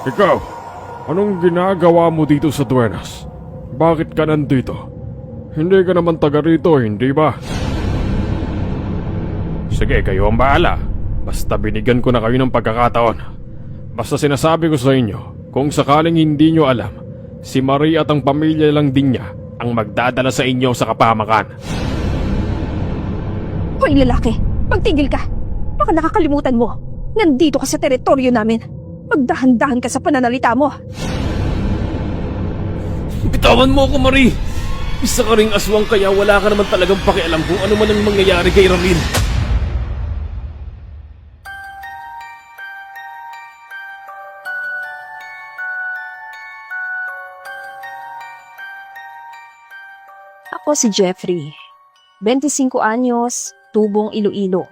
Ikaw, anong ginagawa mo dito sa Duenas? Bakit ka nandito? Hindi ka naman taga rito, hindi ba? Sige, kayo ang bahala. Basta binigyan ko na kayo ng pagkakataon. Basta sinasabi ko sa inyo, kung sakaling hindi nyo alam, si Marie at ang pamilya lang din niya ang magdadala sa inyo sa kapahamakan. Hoy lalaki, magtigil ka. Baka nakakalimutan mo. Nandito ka sa teritoryo namin. Magdahan-dahan ka sa pananalita mo. Bitawan mo ako, Marie! Isa ka ring aswang kaya wala ka naman talagang pakialam kung ano man ang mangyayari kay Ramil. Ako si Jeffrey. 25 anyos, tubong Iloilo.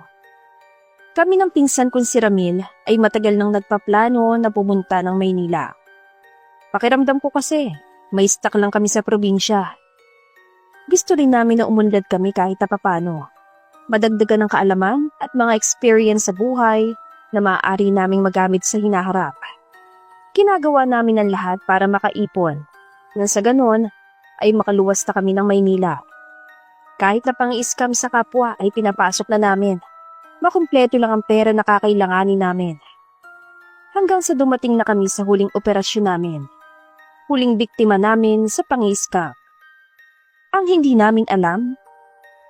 Kami ng pinsan kong si Ramil ay matagal nang nagpaplano na pumunta ng Maynila. Pakiramdam ko kasi, may stuck lang kami sa probinsya. Gusto rin namin na umunlad kami kahit papano. Madagdagan ng kaalaman at mga experience sa buhay na maaari naming magamit sa hinaharap. Ginagawa namin ang lahat para makaipon. Nang sa ganon, ay makaluwas na kami ng Maynila. Kahit na pang-scam sa kapwa ay pinapasok na namin. Makumpleto lang ang pera na kakailanganin namin. Hanggang sa dumating na kami sa huling operasyon namin. Huling biktima namin sa pang-scam. Ang hindi namin alam,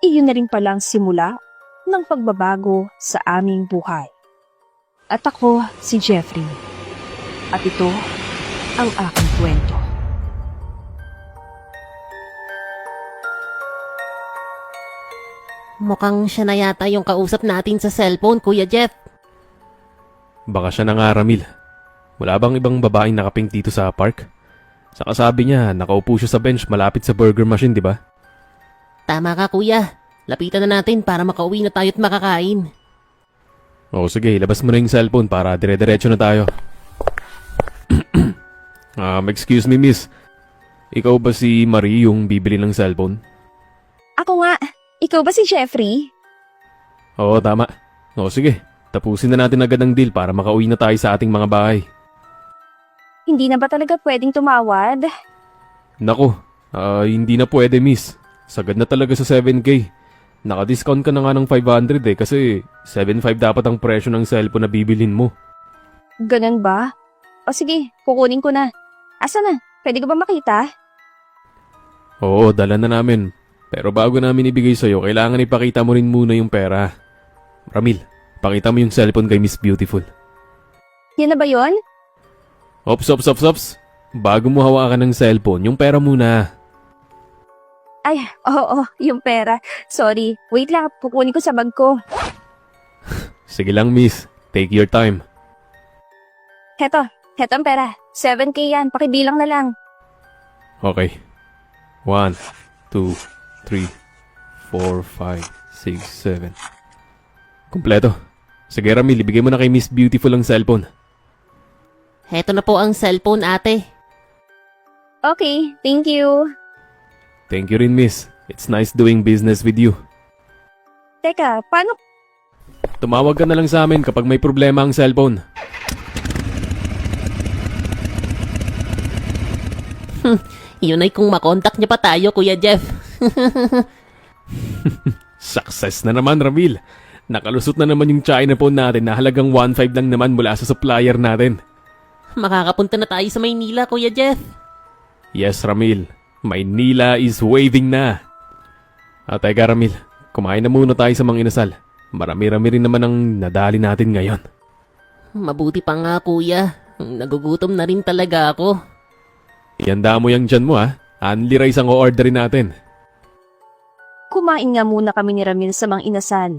iyon na rin palang simula ng pagbabago sa aming buhay. At ako si Jeffrey. At ito ang aking kwento. Mukhang siya na yata yung kausap natin sa cellphone, Kuya Jeff. Baka siya na nga, Ramil. Wala bang ibang babaeng nakapink dito sa park? Saka sabi niya, nakaupo siya sa bench malapit sa burger machine, di ba? Tama ka, Kuya. Lapitan na natin para makauwi na tayo at makakain. Oo, sige, labas mo na yung cellphone para dire-diretso na tayo. Excuse me, miss. Ikaw ba si Marie yung bibili ng cellphone? Ako nga. Ikaw ba si Jeffrey? Oo, tama. Oo, sige. Tapusin na natin agad ang deal para makauwi na tayo sa ating mga bahay. Hindi na ba talaga pwedeng tumawad? Naku, hindi na pwede, miss. Sagad na talaga sa 7K. Naka-discount ka na nga ng 500 kasi 7.5 dapat ang presyo ng cellphone na bibilhin mo. Ganun ba? O sige, kukunin ko na. Asa na? Pwede ko ba makita? Oo, dala na namin. Pero bago namin ibigay sa'yo, kailangan ipakita mo rin muna yung pera. Ramil, pakita mo yung cellphone kay Miss Beautiful. Yan na ba yon? Ops. Bago mo hawakan ng cellphone, yung pera muna. Ay, oo, yung pera. Sorry, wait lang, kukunin ko sa bag ko. Sige lang, miss. Take your time. Heto ang pera. 7K yan, pakibilang na lang. Okay. 1, 2, 3, 4, 5, 6, 7. Kompleto. Sige, Ramil, ibigay mo na kay Miss Beautiful ang cellphone. Heto na po ang cellphone, ate. Okay, thank you. Thank you rin, miss. It's nice doing business with you. Teka, paano? Tumawag ka na lang sa amin kapag may problema ang cellphone. Yun ay kung makontak niya pa tayo, Kuya Jeff. Success na naman, Ramil. Nakalusot na naman yung China phone natin na halagang 1.5 lang naman mula sa supplier natin. Makakapunta na tayo sa Maynila, Kuya Jeff. Yes, Ramil. Maynila is waving na. Teka, Ramil. Kumain na muna tayo sa mga inasal. Marami-rami rin naman ang nadali natin ngayon. Mabuti pa nga, Kuya. Nagugutom na rin talaga ako. Ihanda mo yung dyan mo, ha? Only rice ang o-orderin natin. Kumain nga muna kami ni Ramil sa mga inasal.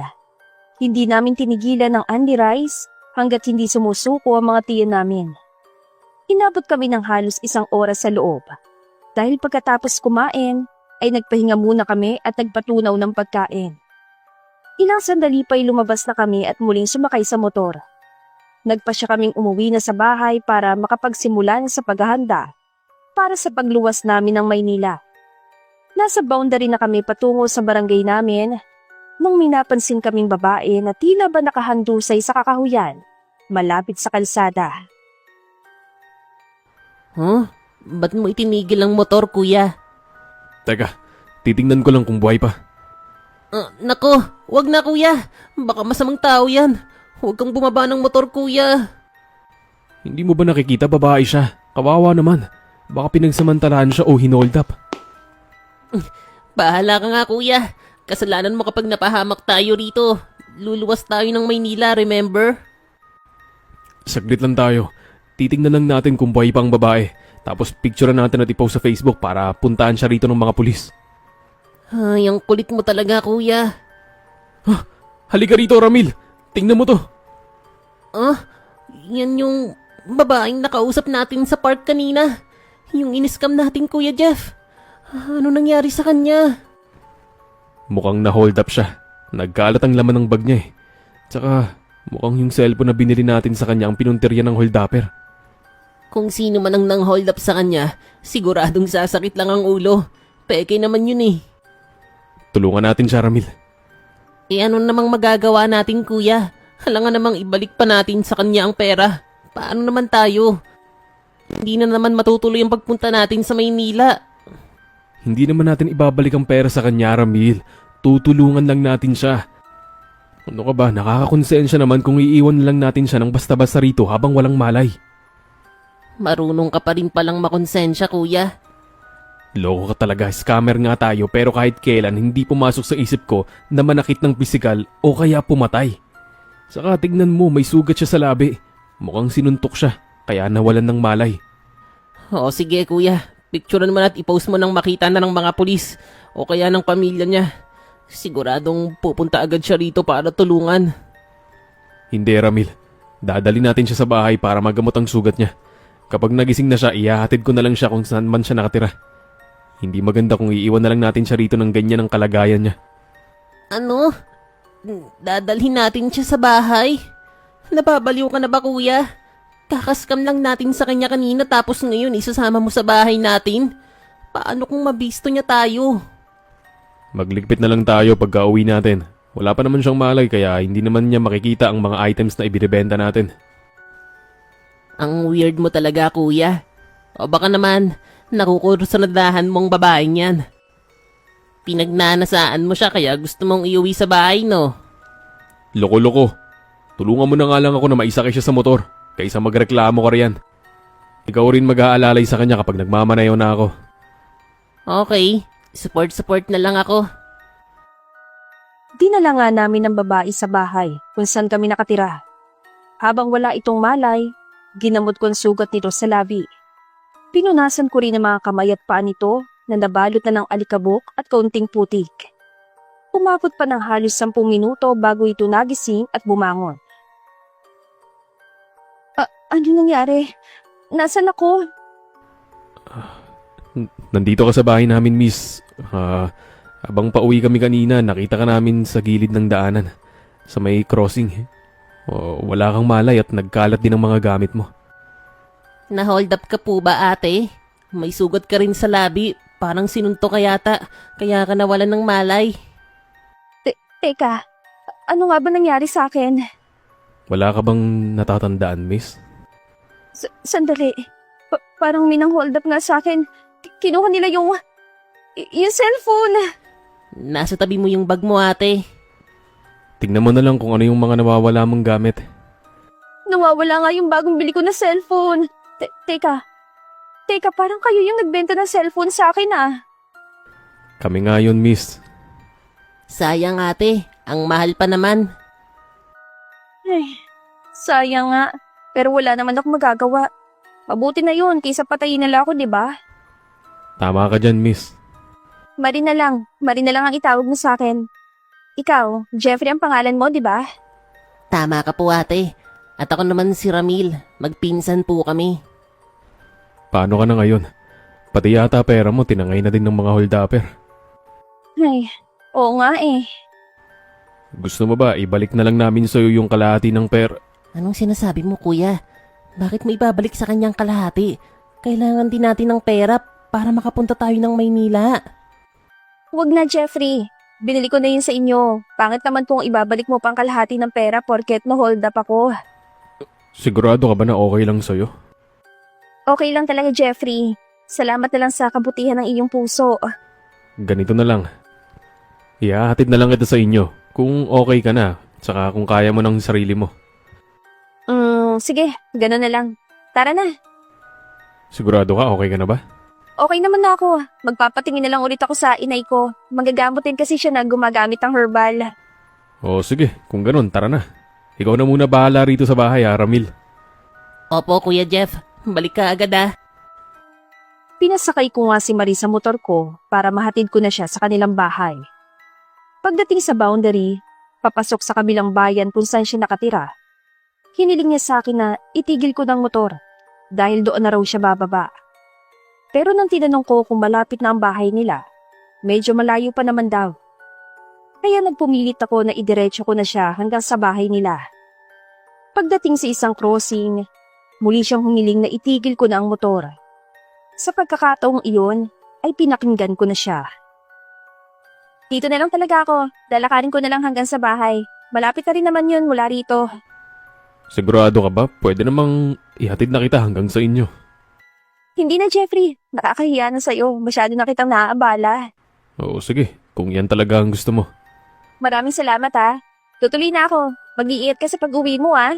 Hindi namin tinigilan ng Andy Rice hanggat hindi sumusuko ang mga tiyan namin. Inabot kami ng halos 1 oras sa loob. Dahil pagkatapos kumain, ay nagpahinga muna kami at nagpatunaw ng pagkain. Ilang sandali pa'y lumabas na kami at muling sumakay sa motor. Nagpasya kaming umuwi na sa bahay para makapagsimula na sa paghahanda para sa pagluwas namin ng Maynila. Nasa boundary na kami patungo sa barangay namin nung may napansin kaming babae na tila ba nakahandusay sa kakahuyan malapit sa kalsada. Huh? Ba't mo itinigil ang motor, kuya? Teka, titingnan ko lang kung buhay pa. Nako, wag na kuya. Baka masamang tao yan. Huwag kang bumaba ng motor, kuya. Hindi mo ba nakikita babae siya? Kawawa naman. Baka pinagsamantalahan siya o hinold up. Bahala ka nga, kuya. Kasalanan mo kapag napahamak tayo rito. Luluwas tayo ng Maynila, remember? Saglit lang tayo. Titingnan lang natin kung buhay pa ang babae. Tapos picturean natin at ipost sa Facebook para puntaan siya rito ng mga pulis. Ay, ang kulit mo talaga, kuya. Halika rito, Ramil. Tingnan mo to. Yan yung babaeng nakausap natin sa park kanina. Yung iniskam natin, Kuya Jeff. Ano nangyari sa kanya? Mukhang na-hold up siya. Nagkalat ang laman ng bag niya eh. Tsaka mukhang yung cellphone na binili natin sa kanya ang pinuntirya ng hold-upper. Kung sino man ang nang-hold up sa kanya, siguradong sasakit lang ang ulo. Peke naman yun eh. Tulungan natin siya, Ramil. Ano namang magagawa natin, kuya? Halangan namang ibalik pa natin sa kanya ang pera. Paano naman tayo? Hindi na naman matutuloy ang pagpunta natin sa Maynila. Hindi naman natin ibabalik ang pera sa kanya, Ramil. Tutulungan lang natin siya. Ano ka ba? Nakakakonsensya naman kung iiwan lang natin siya ng basta-basta rito habang walang malay. Marunong ka pa rin palang makonsensya, kuya. Loko ka talaga, scammer nga tayo pero kahit kailan hindi pumasok sa isip ko na manakit ng pisikal o kaya pumatay. Saka tignan mo, may sugat siya sa labi. Mukhang sinuntok siya, kaya nawalan ng malay. O sige, kuya. Picturean mo na at ipost mo nang makita na ng mga pulis o kaya ng pamilya niya. Siguradong pupunta agad siya rito para tulungan. Hindi, Ramil. Dadali natin siya sa bahay para magamot ang sugat niya. Kapag nagising na siya, ihahatid ko na lang siya kung saan man siya nakatira. Hindi maganda kung iiwan na lang natin siya rito ng ganyan ang kalagayan niya. Ano? Dadalhin natin siya sa bahay? Nababaliw ka na ba, kuya? Kakaskam lang natin sa kanya kanina tapos ngayon isasama mo sa bahay natin? Paano kung mabisto niya tayo? Magligpit na lang tayo pagka uwi natin. Wala pa naman siyang malay kaya hindi naman niya makikita ang mga items na ibinibenta natin. Ang weird mo talaga, kuya. O baka naman, nakukursunadahan mong babaeng yan. Pinagnanasaan mo siya kaya gusto mong iuwi sa bahay, no? Loko-loko. Tulungan mo na nga lang ako na maisakay siya sa motor kaysa magreklamo ka riyan. Ikaw rin mag-aalalay sa kanya kapag nagmamanayaw na ako. Okay, support na lang ako. Dinala nga namin ang babae sa bahay kung saan kami nakatira. Habang wala itong malay, ginamot ko ang sugat nito sa labi. Pinunasan ko rin ang mga kamay at paa nito na nabalot na ng alikabok at kaunting putik. Umabot pa ng halos 10 minuto bago ito nagising at bumangon. Ano nangyari? Nasaan ako? Nandito ka sa bahay namin, miss. Habang pauwi kami kanina, nakita ka namin sa gilid ng daanan. Sa may crossing. Wala kang malay at nagkalat din ang mga gamit mo. Na-hold up ka po ba, ate? May sugat ka rin sa labi. Parang sinunto ka yata. Kaya ka nawalan ng malay. Teka, ano nga ba nangyari sa akin? Wala ka bang natatandaan, miss? Sandali. Parang may nang hold up nga sa akin. Kinuha nila yung cellphone. Nasa tabi mo yung bag mo, ate. Tignan mo na lang kung ano yung mga nawawala mong gamit. Nawawala nga yung bagong bili ko na cellphone. Teka, parang kayo yung nagbenta ng cellphone sa akin ah. Kami nga yun, miss. Sayang, ate. Ang mahal pa naman. Ay, sayang nga. Pero wala naman ako magagawa. Mabuti na yun kaysa patayin nila ako, di ba? Tama ka dyan, miss. Marina lang ang itawag mo sa akin. Ikaw, Jeffrey ang pangalan mo, di ba? Tama ka po, ate. At ako naman si Ramil. Magpinsan po kami. Paano ka na ngayon? Pati yata pera mo, tinangay na din ng mga hold-upper. Ay, oo nga eh. Gusto mo ba, ibalik na lang namin sa'yo yung kalahati ng pera? Anong sinasabi mo, kuya? Bakit mo ibabalik sa kanyang kalahati? Kailangan din natin ng pera para makapunta tayo ng Maynila. Huwag na, Jeffrey. Binili ko na yun sa inyo. Pangit naman kung ibabalik mo pang kalahati ng pera porket na hold up ako. Sigurado ka ba na okay lang sa'yo? Okay lang talaga, Jeffrey. Salamat na lang sa kabutihan ng iyong puso. Ganito na lang. Ihahatid na lang kita sa inyo kung okay ka na, tsaka kung kaya mo ng sarili mo. Sige, gano'n na lang. Tara na. Sigurado ka, okay ka na ba? Okay naman na ako. Magpapatingin na lang ulit ako sa inay ko. Magagamot din kasi siya na gumagamit ng herbal. O sige, kung ganun, tara na. Ikaw na muna bahala rito sa bahay, Ramil. Opo, Kuya Jeff. Balik ka agad ah. Pinasakay ko nga si Marie sa motor ko para mahatid ko na siya sa kanilang bahay. Pagdating sa boundary, papasok sa kabilang bayan kung saan siya nakatira. Hiniling niya sa akin na itigil ko ng motor dahil doon na raw siya bababa. Pero nang tinanong ko kung malapit na ang bahay nila, medyo malayo pa naman daw. Kaya nagpumilit ako na idiretso ko na siya hanggang sa bahay nila. Pagdating sa isang crossing, muli siyang humiling na itigil ko na ang motor. Sa pagkakataong iyon, ay pinakinggan ko na siya. Dito na lang talaga ako. Lalakarin ko na lang hanggang sa bahay. Malapit na rin naman yun mula rito. Sigurado ka ba? Pwede namang ihatid na kita hanggang sa inyo. Hindi na, Jeffrey. Nakakahiya na sa'yo. Masyado na kitang naaabala. Oo, sige. Kung yan talaga ang gusto mo. Maraming salamat ha. Tutuloy na ako. Mag-iingat ka sa pag-uwi mo ha.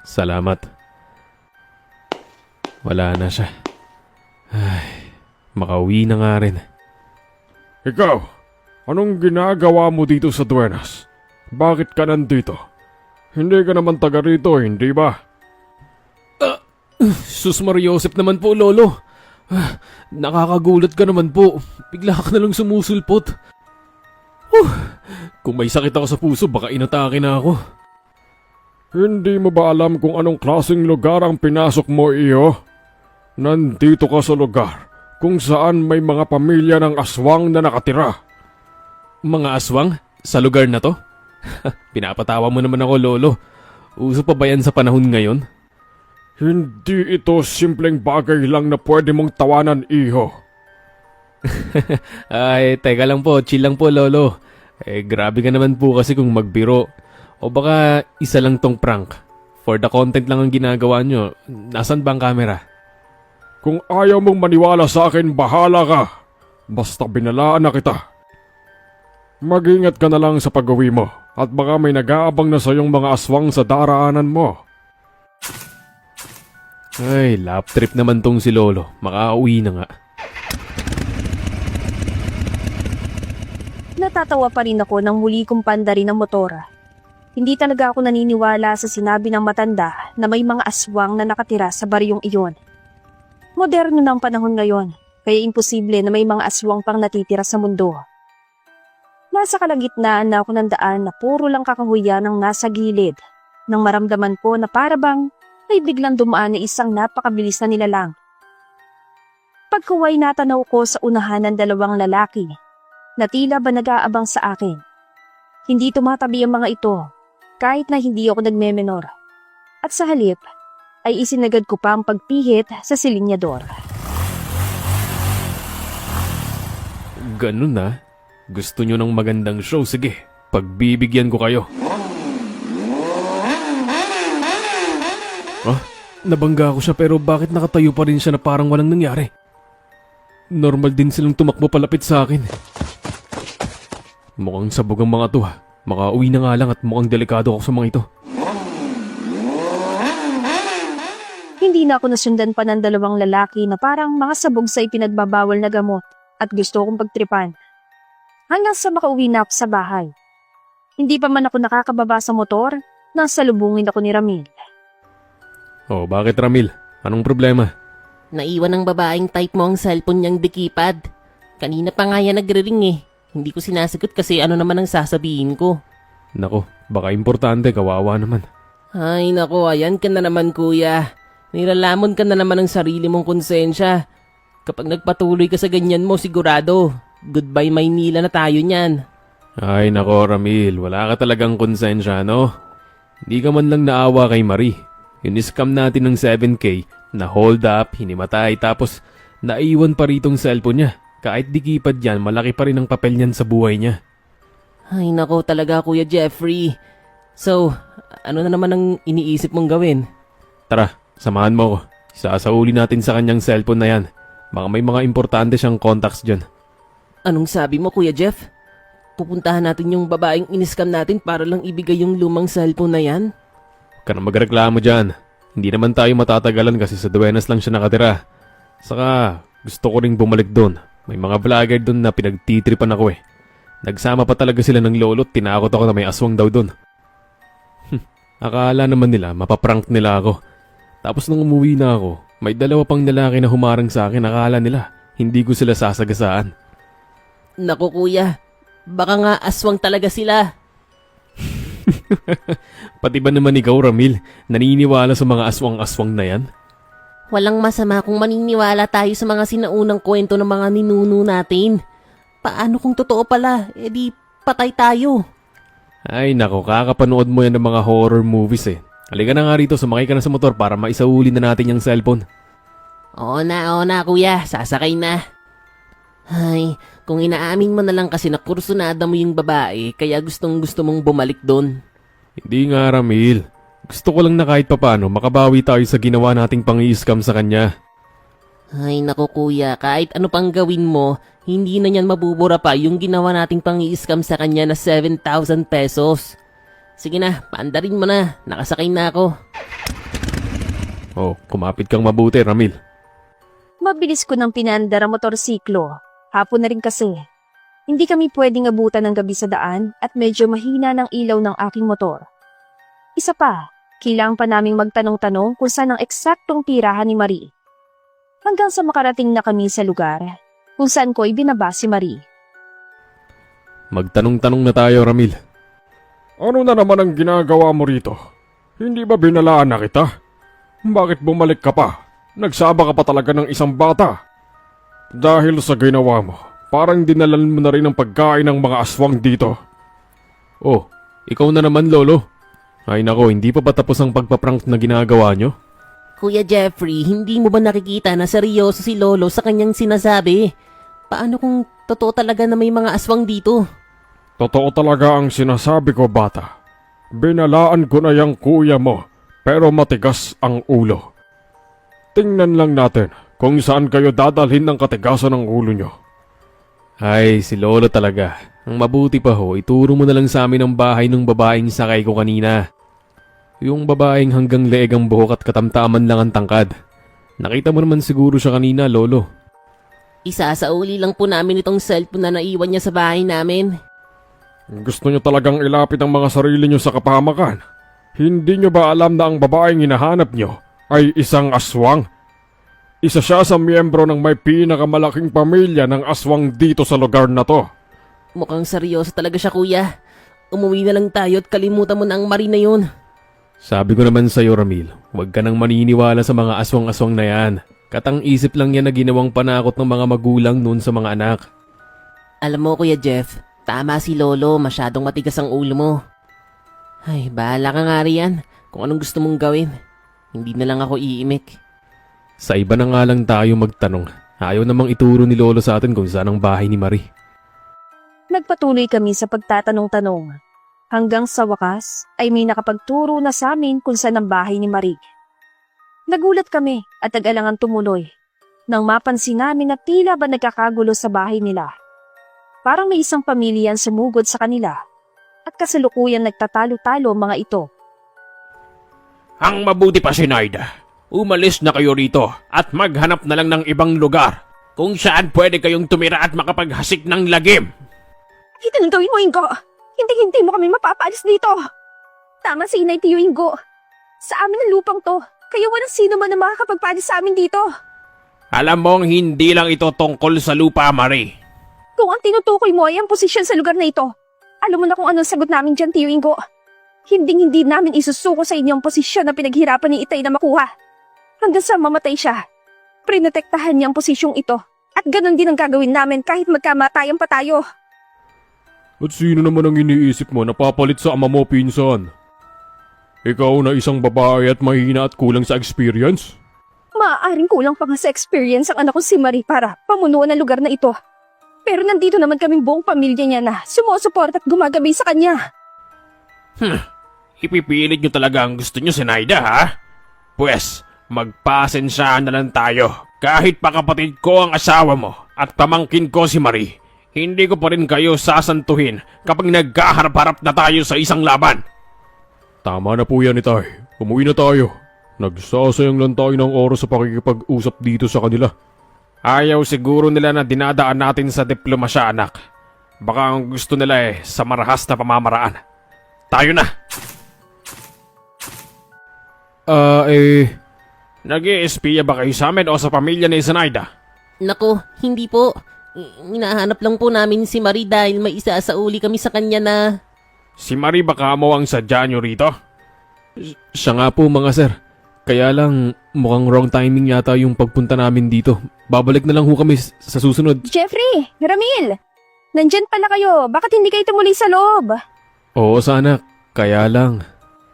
Salamat. Wala na siya. Ay, makauwi na nga rin. Ikaw, anong ginagawa mo dito sa Duenas? Bakit ka nandito? Hindi ka naman taga rito, hindi ba? Sus Mariosep naman po, Lolo. Nakakagulat ka naman po. Bigla ka na lang sumusulpot. Kung may sakit ako sa puso, baka inatake na ako. Hindi mo ba alam kung anong klaseng lugar ang pinasok mo, iyo? Nandito ka sa lugar kung saan may mga pamilya ng aswang na nakatira. Mga aswang? Sa lugar na to? Pinapatawa mo naman ako, Lolo. Uso pa ba yan sa panahon ngayon? Hindi ito simpleng bagay lang na pwede mong tawanan, iho. Ay, teka lang po. Chill lang po, Lolo. Grabe ka naman po kasi kung magbiro. O baka isa lang tong prank. For the content lang ang ginagawa nyo. Nasaan ba ang camera? Kung ayaw mong maniwala sa akin, bahala ka. Basta binalaan na kita. Mag-ingat ka na lang sa pag-uwi mo at baka may nag-aabang na sa iyong mga aswang sa daraanan mo. Ay, lap trip naman tong si Lolo. Makauwi na nga. Natatawa pa rin ako nang muli kong pandarin ang motor. Hindi talaga ako naniniwala sa sinabi ng matanda na may mga aswang na nakatira sa baryong iyon. Moderno na ang panahon ngayon, kaya imposible na may mga aswang pang natitira sa mundo. Nasa kalagitnaan na ako ng daan na puro lang kakahuyan ang nasa gilid nang maramdaman ko na parabang ay biglang dumaan na isang napakabilis na nilalang. Pagkuway natanaw ko sa unahan ng dalawang lalaki na tila ba nag-aabang sa akin. Hindi tumatabi ang mga ito kahit na hindi ako nagmemenor. At sa halip ay isinagad ko pa ang pagpihit sa silinyador. Ganun na. Gusto nyo ng magandang show? Sige, pagbibigyan ko kayo. Nabangga ako siya pero bakit nakatayo pa rin siya na parang walang nangyari? Normal din silang tumakbo palapit sa akin. Mukhang sabog ang mga to ha. Makauwi na nga lang at mukhang delikado ako sa mga ito. Hindi na ako nasundan pa ng dalawang lalaki na parang mga sabog sa ipinagbabawal na gamot at gusto kong pagtripan. Hanggang sa makauwi na ako sa bahay. Hindi pa man ako nakakababa sa motor, nasa lubungin ako ni Ramil. Oh, bakit Ramil? Anong problema? Naiwan ng babaeng type mo ang cellphone niyang dikipad. Kanina pa nga yan nagre-ring eh. Hindi ko sinasagot kasi ano naman ang sasabihin ko. Nako, baka importante, kawawa naman. Ay nako, ayan ka na naman kuya. Nilalamon ka na naman ng sarili mong konsensya. Kapag nagpatuloy ka sa ganyan mo, sigurado. Goodbye Maynila na tayo niyan. Ay nako Ramil, wala ka talagang konsensya, no? Hindi ka man lang naawa kay Marie. Iniscam natin ng 7K, na hold up, hinimatay, tapos naiwan pa ritong cellphone niya. Kahit dikipad yan, malaki pa rin ang papel niyan sa buhay niya. Ay nako talaga Kuya Jeffrey. So, ano na naman ang iniisip mong gawin? Tara, samahan mo ko. Sasauli natin sa kanyang cellphone na yan. Baka may mga importante siyang contacts dyan. Anong sabi mo, Kuya Jeff? Pupuntahan natin yung babaeng iniskam natin para lang ibigay yung lumang cellphone na yan? Huwag ka na magreklamo dyan. Hindi naman tayo matatagalan kasi sa Duenas lang siya nakatira. Saka gusto ko ring bumalik doon. May mga vlogger doon na pinagtitripan ako eh. Nagsama pa talaga sila ng lolo at tinakot ako na may aswang daw doon. Akala naman nila mapaprank nila ako. Tapos nung umuwi na ako, may dalawa pang lalaki na humarang sa akin. Akala nila hindi ko sila sasagasaan. Naku, Kuya. Baka nga aswang talaga sila. Pati ba naman ikaw, Ramil, naniniwala sa mga aswang-aswang na yan? Walang masama kung maniniwala tayo sa mga sinaunang kwento ng mga ninuno natin. Paano kung totoo pala? E di patay tayo. Ay nako, kakapanood mo yan ng mga horror movies eh. Halika na nga rito, sumakay ka na sa motor para maisauli na natin yung cellphone. Oo na, Kuya. Sasakay na. Ay, kung inaamin mo na lang kasi na kursunada mo yung babae, kaya gustong gusto mong bumalik doon. Hindi nga, Ramil. Gusto ko lang na kahit papano makabawi tayo sa ginawa nating pang-i-scam sa kanya. Ay naku, Kuya, kahit ano pang gawin mo, hindi na niyan mabubura pa yung ginawa nating pang-i-scam sa kanya na 7,000 pesos. Sige na, paandarin mo na. Nakasakay na ako. Oh, kumapit kang mabuti, Ramil. Mabilis ko ng pinandar ang motorsiklo. Hapon na rin kasi. Hindi kami pwedeng abutan ng gabi sa daan at medyo mahina ng ilaw ng aking motor. Isa pa, kailangan pa naming magtanong-tanong kung saan ang eksaktong tirahan ni Marie. Hanggang sa makarating na kami sa lugar kung saan ko ibinaba si Marie. Magtanong-tanong na tayo, Ramil. Ano na naman ang ginagawa mo rito? Hindi ba binalaan na kita? Bakit bumalik ka pa? Nagsaba ka pa talaga ng isang bata. Dahil sa ginawa mo, parang dinalan mo na rin ang pagkain ng mga aswang dito. Oh, ikaw na naman, Lolo. Ay nako, hindi pa ba tapos ang pagpaprank na ginagawa nyo? Kuya Jeffrey, hindi mo ba nakikita na seryoso si Lolo sa kanyang sinasabi? Paano kung totoo talaga na may mga aswang dito? Totoo talaga ang sinasabi ko, bata. Binalaan ko na yung kuya mo, pero matigas ang ulo. Tingnan lang natin kung saan kayo dadalhin ng katigasan ng ulo nyo. Ay, si Lolo talaga. Ang mabuti pa ho, ituro mo na lang sa amin ang bahay ng babaeng sakay ko kanina. Yung babaeng hanggang leeg ang buhok at katamtaman lang ang tangkad. Nakita mo naman siguro siya kanina, Lolo. Isasauli lang po namin itong cellphone na naiwan niya sa bahay namin. Gusto nyo talagang ilapit ang mga sarili nyo sa kapahamakan? Hindi nyo ba alam na ang babaeng hinahanap nyo ay isang aswang? Isa siya sa miyembro ng may pinakamalaking pamilya ng aswang dito sa lugar na to. Mukhang seryoso talaga siya, Kuya. Umuwi na lang tayo at kalimutan mo na ang Marie na yun. Sabi ko naman sa'yo, Ramil, huwag ka nang maniniwala sa mga aswang-aswang na yan. Katang-isip lang yan na ginawang panakot ng mga magulang noon sa mga anak. Alam mo, Kuya Jeff, tama si Lolo, masyadong matigas ang ulo mo. Ay, bahala ka nga riyan kung anong gusto mong gawin. Hindi na lang ako iimik. Sa iba na nga lang tayo magtanong. Ayaw namang ituro ni Lolo sa atin kung saan ang bahay ni Marie. Nagpatuloy kami sa pagtatanong-tanong. Hanggang sa wakas ay may nakapagturo na sa amin kung saan ang bahay ni Marie. Nagulat kami at nag-alangan tumuloy nang mapansin namin na tila ba nagkakagulo sa bahay nila. Parang may isang pamilya ang sumugod sa kanila at kasalukuyan nagtatalo-talo mga ito. Ang mabuti pa, Sinaida. Umalis na kayo rito at maghanap na lang ng ibang lugar kung saan pwede kayong tumira at makapaghasik ng lagim. Ito nang gawin mo, Ingo. Hindi mo kami mapapaalis dito. Tama si Inay Tiyo Ingo. Sa amin ang lupang to, kaya walang sino man na makakapagpaalis sa amin dito. Alam mong hindi lang ito tungkol sa lupa, Marie. Kung ang tinutukoy mo ay ang posisyon sa lugar na ito, alam mo na kung anong sagot namin dyan, Tiyo Ingo. Hindi namin isusuko sa inyo ang posisyon na pinaghirapan ni Itay na makuha. Hanggang sa mamatay siya, prinotektahan niya ang posisyong ito. At ganun din ang gagawin namin kahit magkamatayan pa tayo. At sino naman ang iniisip mo na papalit sa ama mo, pinsan? Ikaw na isang babae at mahina at kulang sa experience? Maaaring kulang pa nga sa experience ang anak ko si Marie para pamunuan ang lugar na ito. Pero nandito naman kaming buong pamilya niya na sumusuporta at gumagabay sa kanya. Ipipilit nyo talaga ang gusto nyo, Sinaida, ha? Pwes, Magpasensyahan na lang tayo. Kahit pa kapatid ko ang asawa mo at pamangkin ko si Marie, hindi ko pa rin kayo sasantuhin kapag nagkaharap-harap na tayo sa isang laban. Tama na po yan, Itay. Umuwi na tayo. Nagsasayang lang tayo ng oras sa pakikipag-usap dito sa kanila. Ayaw siguro nila na dinadaan natin sa diplomasya, anak. Baka ang gusto nila sa marahas na pamamaraan. Tayo na! Nag-i-espiya ba kayo sa amin o sa pamilya ni Zenaida? Nako, hindi po. Hinahanap lang po namin si Marie dahil may isasauli kami sa kanya na... Si Marie baka mo ang sadya nyo rito? Siya nga po, mga sir. Kaya lang, mukhang wrong timing yata yung pagpunta namin dito. Babalik na lang ho kami sa susunod. Jeffrey! Ramil! Nandyan pala kayo. Bakit hindi kayo tumuloy sa loob? Oo, sana. Kaya lang.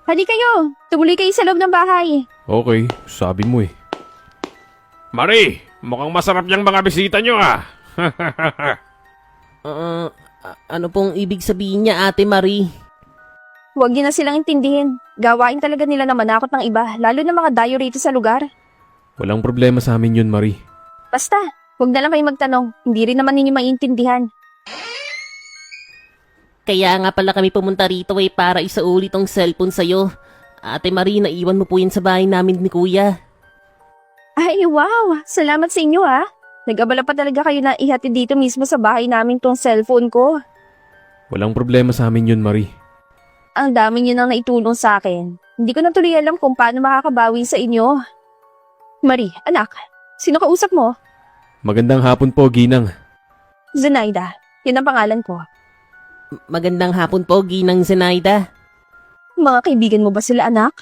Hali kayo. Tumuloy kayo sa loob ng bahay. Okay, sabi mo eh. Marie, mukhang masarap yung mga bisita nyo Ano pong ibig sabihin niya, Ate Marie? Huwag niyo na silang intindihin. Gawain talaga nila na manakot ng iba, lalo na mga dayo rito sa lugar. Walang problema sa amin yun, Marie. Basta, huwag na lang kayo magtanong. Hindi rin naman ninyo maintindihan. Kaya nga pala kami pumunta rito para isaulit tong cellphone sa'yo. Ate Marie, naiwan mo po yan sa bahay namin ni Kuya. Ay, wow! Salamat sa inyo ha. Nag-abala pa talaga kayo na ihatid dito mismo sa bahay namin tong cellphone ko. Walang problema sa amin yun, Marie. Ang dami niyo nang naitulong sa akin. Hindi ko na tuloy alam kung paano makakabawi sa inyo. Marie, anak, sino kausap mo? Magandang hapon po, Ginang. Zenaida, yun ang pangalan ko. Magandang hapon po, Ginang Zenaida. Mga kaibigan mo ba sila, anak?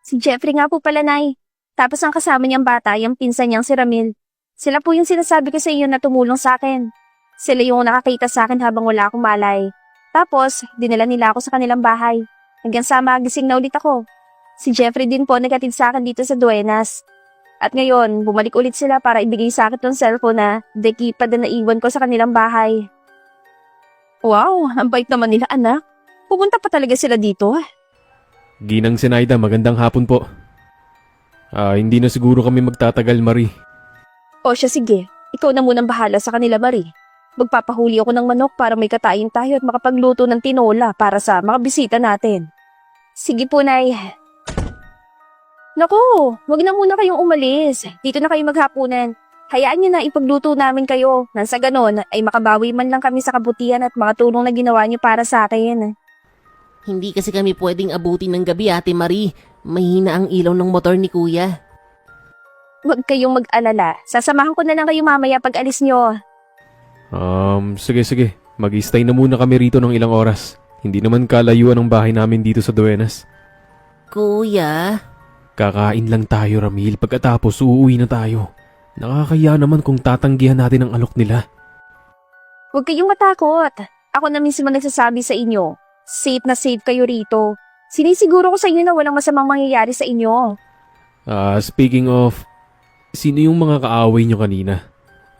Si Jeffrey nga po pala, Nay. Tapos ang kasama niyang bata, yung pinsan niyang si Ramil. Sila po yung sinasabi ko sa iyo na tumulong sa akin. Sila yung nakakita sa akin habang wala akong malay. Tapos, dinala nila ako sa kanilang bahay. Hanggang sa magising na ulit ako. Si Jeffrey din po naghatid sa akin dito sa Duenas. At ngayon, bumalik ulit sila para ibigay sa akin tong cellphone na dekipad na naiwan ko sa kanilang bahay. Wow, ang bait naman nila, anak. Pupunta pa talaga sila dito. Ginang Zenaida, magandang hapon po. Hindi na siguro kami magtatagal, Marie. O siya, sige. Ikaw na munang bahala sa kanila, Marie. Magpapahuli ako ng manok para may katayin tayo at makapagluto ng tinola para sa mga bisita natin. Sige po, Nay. Naku, wag na muna kayong umalis. Dito na kayo maghapunan. Hayaan niyo na ipagluto namin kayo. Nang sa ganon ay makabawi man lang kami sa kabutihan at mga tulong na ginawa niyo para sa akin. Hindi kasi kami pwedeng abutin ng gabi, Ate Marie. Mahina ang ilaw ng motor ni Kuya. Huwag kayong mag-alala. Sasamahan ko na lang kayo mamaya pag alis niyo. Sige. Mag-stay na muna kami rito ng ilang oras. Hindi naman kalayuan ang bahay namin dito sa Duenas. Kuya? Kakain lang tayo, Ramil. Pagkatapos, uuwi na tayo. Nakakaya naman kung tatanggihan natin ang alok nila. Huwag kayong matakot. Ako na mismo nagsasabi sa inyo. Safe na safe kayo rito. Sinisiguro ko sa inyo na walang masamang mangyayari sa inyo. Speaking of, sino yung mga kaaway nyo kanina?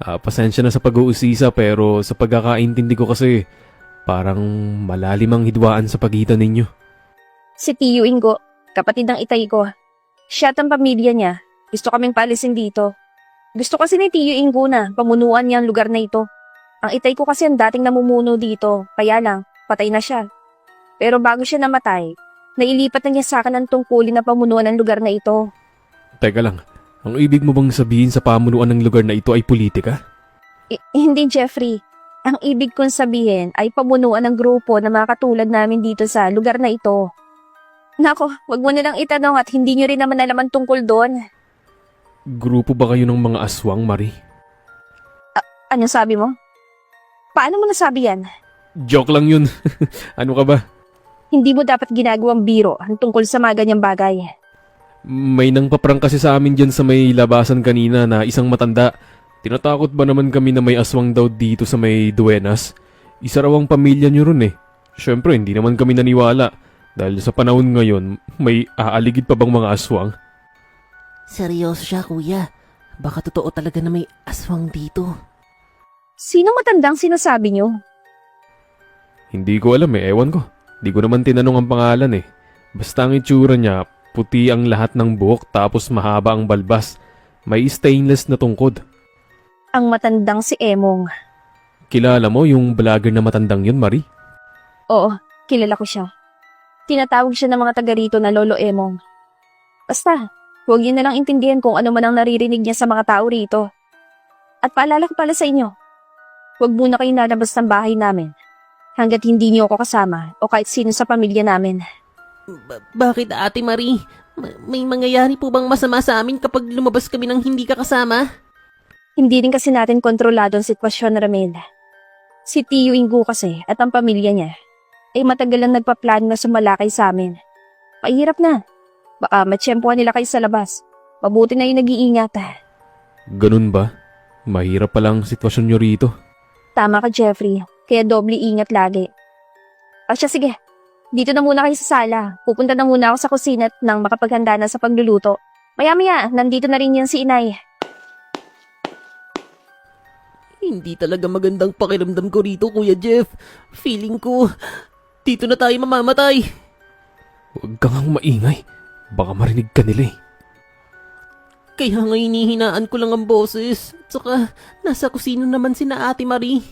Pasensya na sa pag-uusisa pero sa pagkakaintindi ko kasi parang malalim ang hidwaan sa pagitan ninyo. Si Tiyo Ingo, kapatid ng itay ko. Siya at ang pamilya niya. Gusto kaming paalisin dito. Gusto kasi ni Tiyo Ingo na pamunuan niya ang lugar na ito. Ang itay ko kasi ang dating namumuno dito, kaya lang, patay na siya. Pero bago siya namatay, nailipat na niya sa akin ang tungkulin na pamunuan ng lugar na ito. Teka lang, ang ibig mo bang sabihin sa pamunuan ng lugar na ito ay politika? Hindi, Jeffrey. Ang ibig kong sabihin ay pamunuan ng grupo na mga katulad namin dito sa lugar na ito. Nako, wag mo nilang itanong at hindi nyo rin naman alam ang tungkol doon. Grupo ba kayo ng mga aswang, Marie? Ano sabi mo? Paano mo nasabi yan? Joke lang yun. Ano ka ba? Hindi mo dapat ginagawang biro ang tungkol sa mga ganyang bagay. May nang paprang kasi sa amin dyan sa may labasan kanina na isang matanda. Tinatakot ba naman kami na may aswang daw dito sa may Duenas? Isa raw ang pamilya nyo ron eh. Siyempre, hindi naman kami naniwala. Dahil sa panahon ngayon, may aaligid pa bang mga aswang? Seryoso siya, Kuya. Baka totoo talaga na may aswang dito. Sino matandang sinasabi nyo? Hindi ko alam eh, ewan ko. Di ko naman tinanong ang pangalan eh. Basta ang itsura niya, Puti ang lahat ng buhok tapos mahaba ang balbas. May stainless na tungkod. Ang matandang si Emong. Kilala mo yung vlogger na matandang yun, Marie? Oo, kilala ko siya. Tinatawag siya ng mga taga rito na Lolo Emong. Basta, huwag niyo na lang intindihan kung ano man ang naririnig niya sa mga tao rito. At paalala ko pala sa inyo, huwag muna kayong lalabas ng bahay namin hanggat hindi niyo ako kasama o kahit sino sa pamilya namin. Bakit Ate Marie? May mangyayari po bang masama sa amin kapag lumabas kami ng hindi ka kasama? Hindi rin kasi natin kontrolado ang sitwasyon, Ramil. Si Tio Ingo kasi at ang pamilya niya ay matagal lang nagpaplano na sumalakay sa amin. Mahirap na. Baka matsyempohan nila kayo sa labas. Mabuti na yung nag-iingat. Ganun ba? Mahirap palang sitwasyon nyo rito. Tama ka, Jeffrey. Kaya doble ingat lagi. Siya, sige. Dito na muna kayo sa sala. Pupunta na muna ako sa kusina at nang makapaghanda na sa pagluluto. Maya-maya, nandito na rin yan si Inay. Hindi talaga magandang pakiramdam ko rito, Kuya Jeff. Feeling ko, dito na tayo mamamatay. Huwag kang ang maingay. Baka marinig ka nila eh. Kaya nga hinihinaan ko lang ang boses. At saka, nasa kusino naman sina Ate Marie.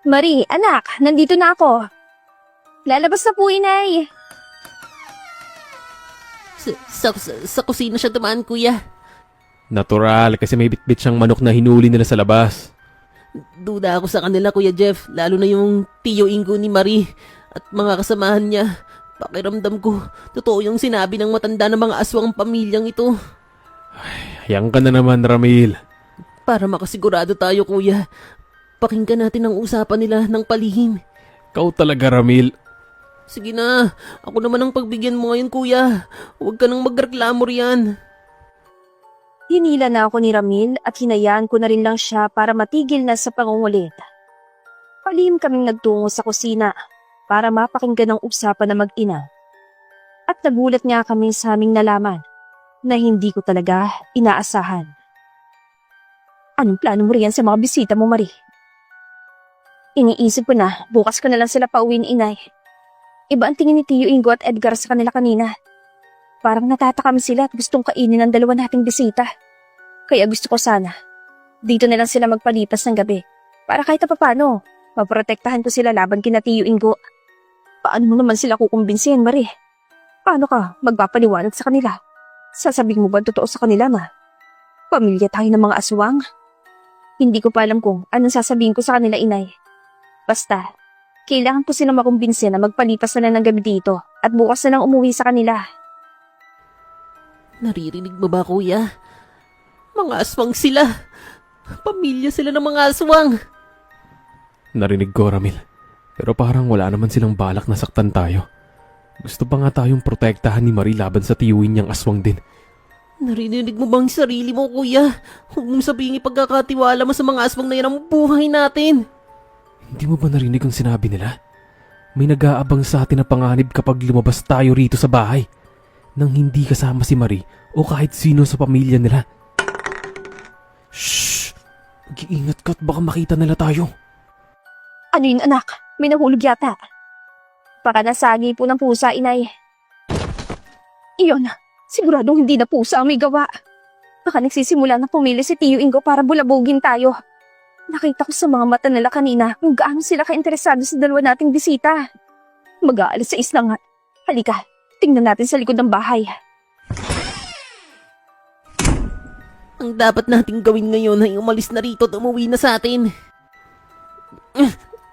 Marie, anak, nandito na ako. Lalabas na po, Inay. Sa kusina siya dumaan, Kuya. Natural kasi may bitbit siyang manok na hinuli nila sa labas. Duda ako sa kanila, Kuya Jeff. Lalo na yung Tio Ingo ni Marie at mga kasamahan niya. Pakiramdam ko, totoo yung sinabi ng matanda ng mga aswang pamilyang ito. Hayang ka na naman, Ramil. Para makasigurado tayo, Kuya, pakinggan natin ang usapan nila ng palihim. Ikaw talaga, Ramil. Sige na, ako naman ang pagbigyan mo ngayon, Kuya. Huwag ka nang magreklamo riyan. Hinila na ako ni Ramil at hinayaan ko na rin lang siya para matigil na sa pangungulit. Palihim kaming nagtungo sa kusina para mapakinggan ang usapan na mag-ina. At nagulat nga kami sa aming nalaman na hindi ko talaga inaasahan. Anong plano mo riyan sa mga bisita mo, Marie? Iniisip ko na, bukas ko na lang sila pauwiin, Inay. Iba ang tingin ni Tio Ingo at Edgar sa kanila kanina. Parang natatakam sila at gustong kainin ang dalawa nating bisita. Kaya gusto ko sana, dito na lang sila magpalipas ng gabi. Para kahit papano, maprotektahan ko sila laban kina Tio Ingo. Paano mo naman sila kukumbinsihin, Marie? Paano ka magpapaliwanag sa kanila? Sasabihin mo ba totoo sa kanila na pamilya tayo ng mga aswang? Hindi ko pa alam kung anong sasabihin ko sa kanila, Inay. Basta, kailangan ko silang makumbinsi na magpalipas na lang ng gabi dito at bukas na lang umuwi sa kanila. Naririnig mo ba, Kuya? Mga aswang sila. Pamilya sila ng mga aswang. Narinig ko, Ramil. Pero parang wala naman silang balak na saktan tayo. Gusto pa nga tayong protektahan ni Marie laban sa tiyuin niyang aswang din. Naririnig mo bang sarili mo, Kuya? Huwag mong sabihin ipagkakatiwala mo sa mga aswang na yan ang buhay natin. Hindi mo ba narinig ang sinabi nila? May nag-aabang sa atin na panganib kapag lumabas tayo rito sa bahay nang hindi kasama si Marie o kahit sino sa pamilya nila. Shhh! Mag-iingat ka at baka makita nila tayo. Ano yun, anak? May nahulog yata. Baka nasagi po ng pusa, Inay. Iyon, siguradong hindi na pusa ang may gawa. Baka nagsisimula na pumili si Tio Ingo para bulabugin tayo. Nakita ko sa mga mata nila kanina kung gaano sila ka-interesado sa dalawa nating bisita. Mag-aalas 6 na nga. Halika, tingnan natin sa likod ng bahay. Ang dapat nating gawin ngayon ay umalis na rito at umuwi na sa atin.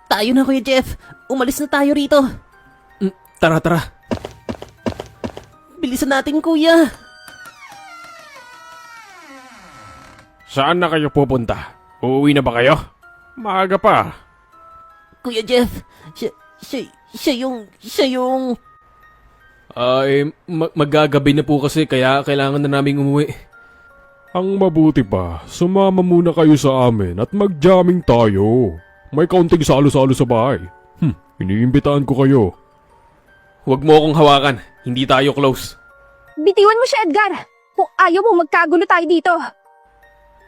Tayo na, Kuya Jeff. Umalis na tayo rito. Tara, tara. Bilisan natin, Kuya. Saan na kayo pupunta? Uuwi na ba kayo? Maaga pa. Kuya Jeff, siya yung... Ay, magagabi na po kasi kaya kailangan na naming umuwi. Ang mabuti pa, sumama muna kayo sa amin at mag-jamming tayo. May kaunting salo-salo sa bahay. Iniimbitahan ko kayo. Huwag mo akong hawakan. Hindi tayo close. Bitiwan mo siya, Edgar! Kung ayaw mo magkagulo tayo dito.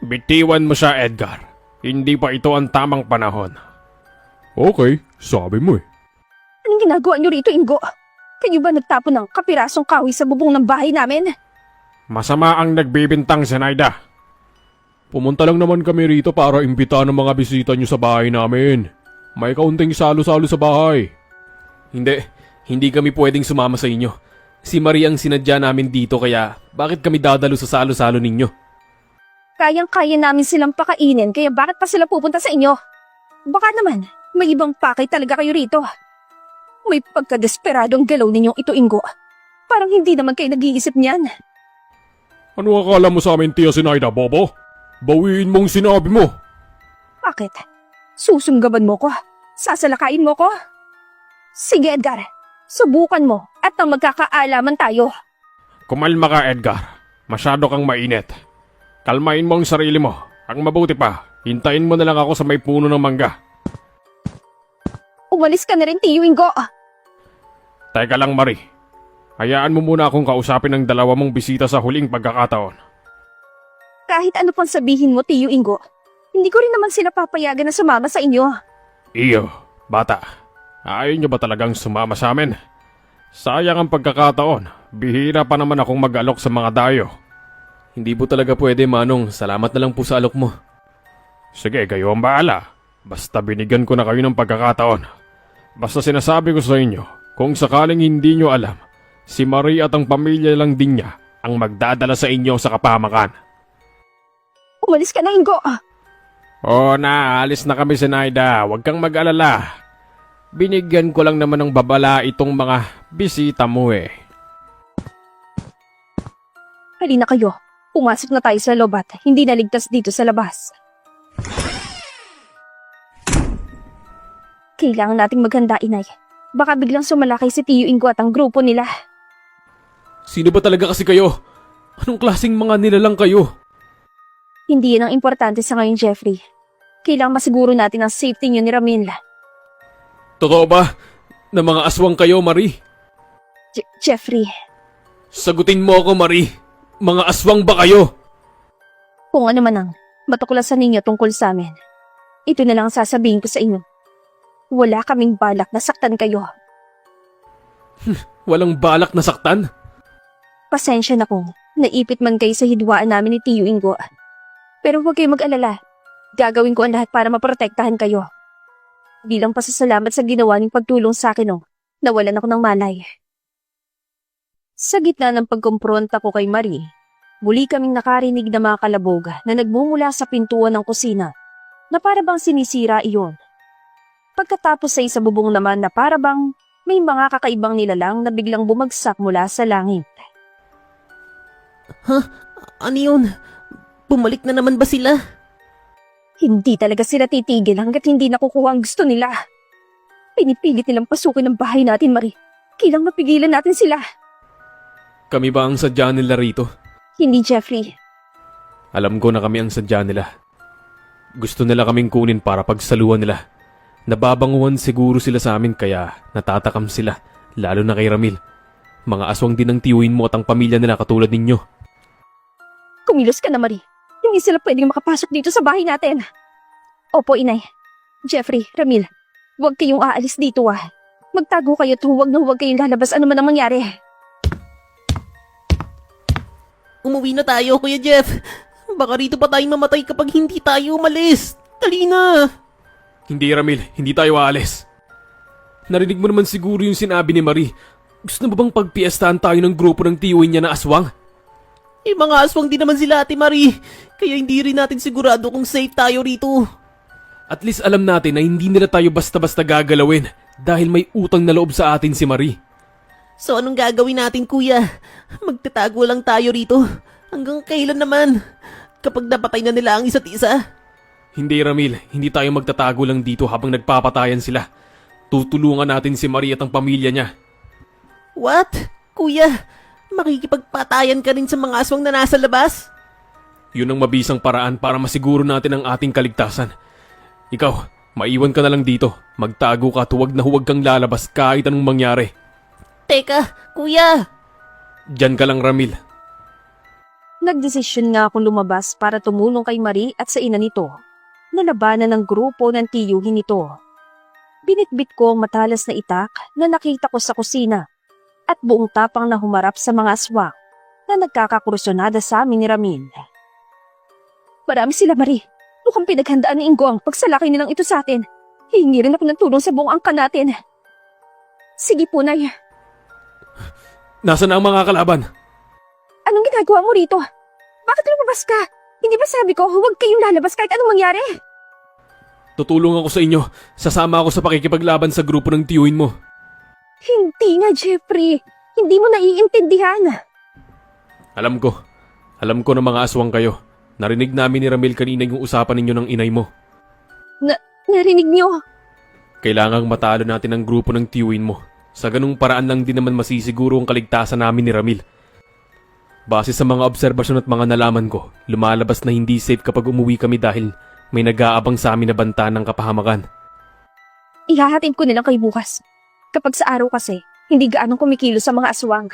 Bitiwan mo siya, Edgar. Hindi pa ito ang tamang panahon. Okay, sabi mo eh. Anong ginagawa niyo rito, Ingo? Kayo ba nagtapon ng kapirasong kahoy sa bubong ng bahay namin? Masama ang nagbibintang, Zenaida. Pumunta lang naman kami rito para imbitahan ng mga bisita nyo sa bahay namin. May kaunting salo-salo sa bahay. Hindi kami pwedeng sumama sa inyo. Si Marie ang sinadya namin dito kaya bakit kami dadalo sa salo-salo ninyo? Kayang-kaya namin silang pakainin kaya bakit pa sila pupunta sa inyo? Baka naman, may ibang pakay talaga kayo rito. May pagkadesperadong galaw ninyong ito, Ingo. Parang hindi naman kayo nag-iisip niyan. Ano akala mo sa amin, Tia Zenaida, Bobo? Bawiin mong sinabi mo. Bakit? Susunggaban mo ko? Sasalakain mo ko? Sige, Edgar. Subukan mo at nang magkakaalaman tayo. Kumalma ka, Edgar. Masyado kang mainit. Kalmain mo ang sarili mo. Ang mabuti pa, hintayin mo na lang ako sa may puno ng mangga. Umalis ka na rin, Tiyo Ingo. Teka lang, Marie. Hayaan mo muna akong kausapin ng dalawa mong bisita sa huling pagkakataon. Kahit ano pang sabihin mo, Tiyo Ingo, hindi ko rin naman sila papayagan na sumama sa inyo. Iyo, bata. Ayaw niyo ba talagang sumama sa amin? Sayang ang pagkakataon. Bihira pa naman akong mag-alok sa mga dayo. Hindi po talaga pwede, Manong. Salamat na lang po sa alok mo. Sige, kayo ang bahala. Basta binigyan ko na kayo ng pagkakataon. Basta sinasabi ko sa inyo, kung sakaling hindi nyo alam, si Marie at ang pamilya lang din niya ang magdadala sa inyo sa kapamakan. Umalis ka na, Ingo. Oo na, alis na kami, Zenaida. Huwag kang mag-alala. Binigyan ko lang naman ng babala itong mga bisita mo eh. Halina kayo. Pumasok na tayo sa loob at hindi naligtas dito sa labas. Kailangan nating maghanda, Inay. Baka biglang sumalakay si Tiyo Ingo at ang grupo nila. Sino ba talaga kasi kayo? Anong klaseng mga nilalang kayo? Hindi yan ang importante sa ngayon, Jeffrey. Kailangan masiguro natin ang safety niyo ni Ramil. Totoo ba na mga aswang kayo, Marie? Jeffrey, Sagutin mo ako, Marie. Mga aswang ba kayo? kung ano man ang matuklasan ninyo tungkol sa amin, ito na lang ang sasabihin ko sa inyo. Wala kaming balak na saktan kayo. Walang balak na saktan? Pasensya na kung naipit man kayo sa hidwaan namin ni Tiyo Ingo. Pero huwag kayong mag-alala. Gagawin ko ang lahat para maprotektahan kayo. Bilang pasasalamat sa ginawa niyong pagtulong sa akin nung nawalan ako ng malay. Sa gitna ng pagkumpronta ko kay Marie, muli kaming nakarinig na mga kalabog na nagmumula sa pintuan ng kusina na para bang sinisira iyon. Pagkatapos ay sa bubong naman na para bang may mga kakaibang nilalang na biglang bumagsak mula sa langit. Ano yun? Bumalik na naman ba sila? Hindi talaga sila titigil hanggat hindi nakukuha ang gusto nila. Pinipilit nilang pasukin ang bahay natin, Marie. Kailang mapigilan natin sila. Kami ba ang sadya nila rito? Hindi, Jeffrey. Alam ko na kami ang sadya nila. Gusto nila kaming kunin para pagsaluhan nila. Nababanguhan siguro sila sa amin kaya natatakam sila, lalo na kay Ramil. Mga aswang din ang tiyuhin mo at ang pamilya nila katulad ninyo. Kumilos ka na, Marie. Hindi sila pwedeng makapasok dito sa bahay natin. Opo, Inay. Jeffrey, Ramil, huwag kayong aalis dito Magtago kayo at huwag na huwag kayong lalabas ano man ang mangyari. Umuwi na tayo, Kuya Jeff. Baka rito pa tayong mamatay kapag hindi tayo umalis. Dali na! Hindi, Ramil. Hindi tayo aalis. Narinig mo naman siguro yung sinabi ni Marie. Gusto na ba bang pagpiestahan tayo ng grupo ng tiyuhin niya na aswang? Mga aswang din naman sila, Ate Marie. Kaya hindi rin natin sigurado kung safe tayo rito. At least alam natin na hindi nila tayo basta-basta gagalawin dahil may utang na loob sa atin si Marie. So anong gagawin natin, Kuya? Magtatago lang tayo rito. Hanggang kailan naman? Kapag napatay na nila ang isa't isa? Hindi, Ramil. Hindi tayo magtatago lang dito habang nagpapatayan sila. Tutulungan natin si Marie at ang pamilya niya. What? Kuya, makikipagpatayan ka rin sa mga aswang na nasa labas? Yun ang mabisang paraan para masiguro natin ang ating kaligtasan. Ikaw, maiwan ka na lang dito. Magtago ka at huwag na huwag kang lalabas kahit anong mangyari. Teka, Kuya! Diyan ka lang, Ramil. Nagdesisyon nga akong lumabas para tumulong kay Marie at sa ina nito. Nalabanan ng grupo ng tiyuhin nito. Binitbit ko ang matalas na itak na nakita ko sa kusina. at buong tapang na humarap sa mga aswang na nagkakakursunada sa amin ni Ramil. Marami sila, Marie. Mukhang pinaghandaan ni Ingo ang pagsalakay nilang ito sa atin. Hihingi rin ako ng tulong sa buong angkan natin. Sige po, Nay. Nasaan na ang mga kalaban? Anong ginagawa mo rito? Bakit lumabas ka? Hindi ba sabi ko, huwag kayong lalabas kahit anong mangyari? Tutulong ako sa inyo. Sasama ako sa pakikipaglaban sa grupo ng tiyuhin mo. Hindi nga, Jeffrey. Hindi mo naiintindihan. Alam ko na mga aswang kayo. Narinig namin ni Ramil kanina yung usapan ninyo ng inay mo. Narinig niyo? Kailangang matalo natin ang grupo ng tiyuhin mo. Sa ganung paraan lang din naman masisiguro ang kaligtasan namin ni Ramil. Base sa mga obserbasyon at mga nalaman ko, lumalabas na hindi safe kapag umuwi kami dahil may nag-aabang sa amin na banta ng kapahamakan. Ihahatid ko nilang kay bukas. Kapag sa araw kasi, hindi gaanong kumikilos sa mga aswang.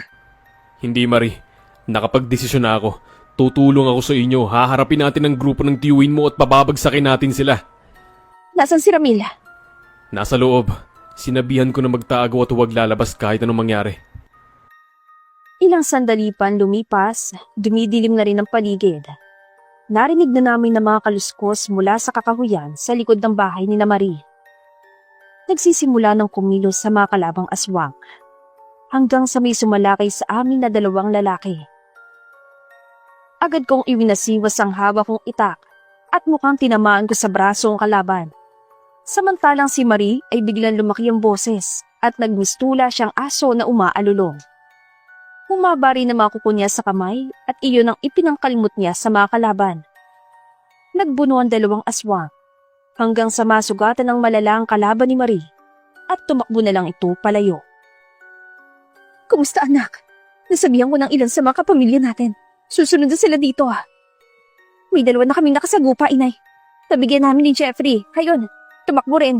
Hindi, Marie. Nakapag-desisyon na ako. Tutulong ako sa inyo. Haharapin natin ang grupo ng tiyuhin mo at bababagsakin natin sila. Nasaan si Ramil? Nasa loob. Sinabihan ko na magtago at huwag lalabas kahit anong mangyari. Ilang sandali pa lumipas, dumidilim na rin ang paligid. Narinig na namin na mga kaluskos mula sa kakahuyan sa likod ng bahay ni na Marie. Nagsisimula ng kumilos sa mga kalabang aswang, hanggang sa may sumalakay sa amin na 2 lalaki. Agad kong iwinasiwas ang hawak kong itak at mukhang tinamaan ko sa braso ang kalaban. Samantalang si Marie ay biglang lumaki ang boses at nagmistula siyang aso na umaalulong. Humaba rin ang mga kuko niya sa kamay at iyon ang ipinangkalmot niya sa mga kalaban. Nagbuno ang 2 aswang hanggang sa masugatan ng malala ang kalaban ni Marie at tumakbo na lang ito palayo. Kumusta, anak? Nasabihan ko ng ilan sa mga kapamilya natin. Susunod na sila dito. May 2 na kaming nakasagupa, inay. Nabigyan namin ni Jeffrey. Hayon, tumakbo rin.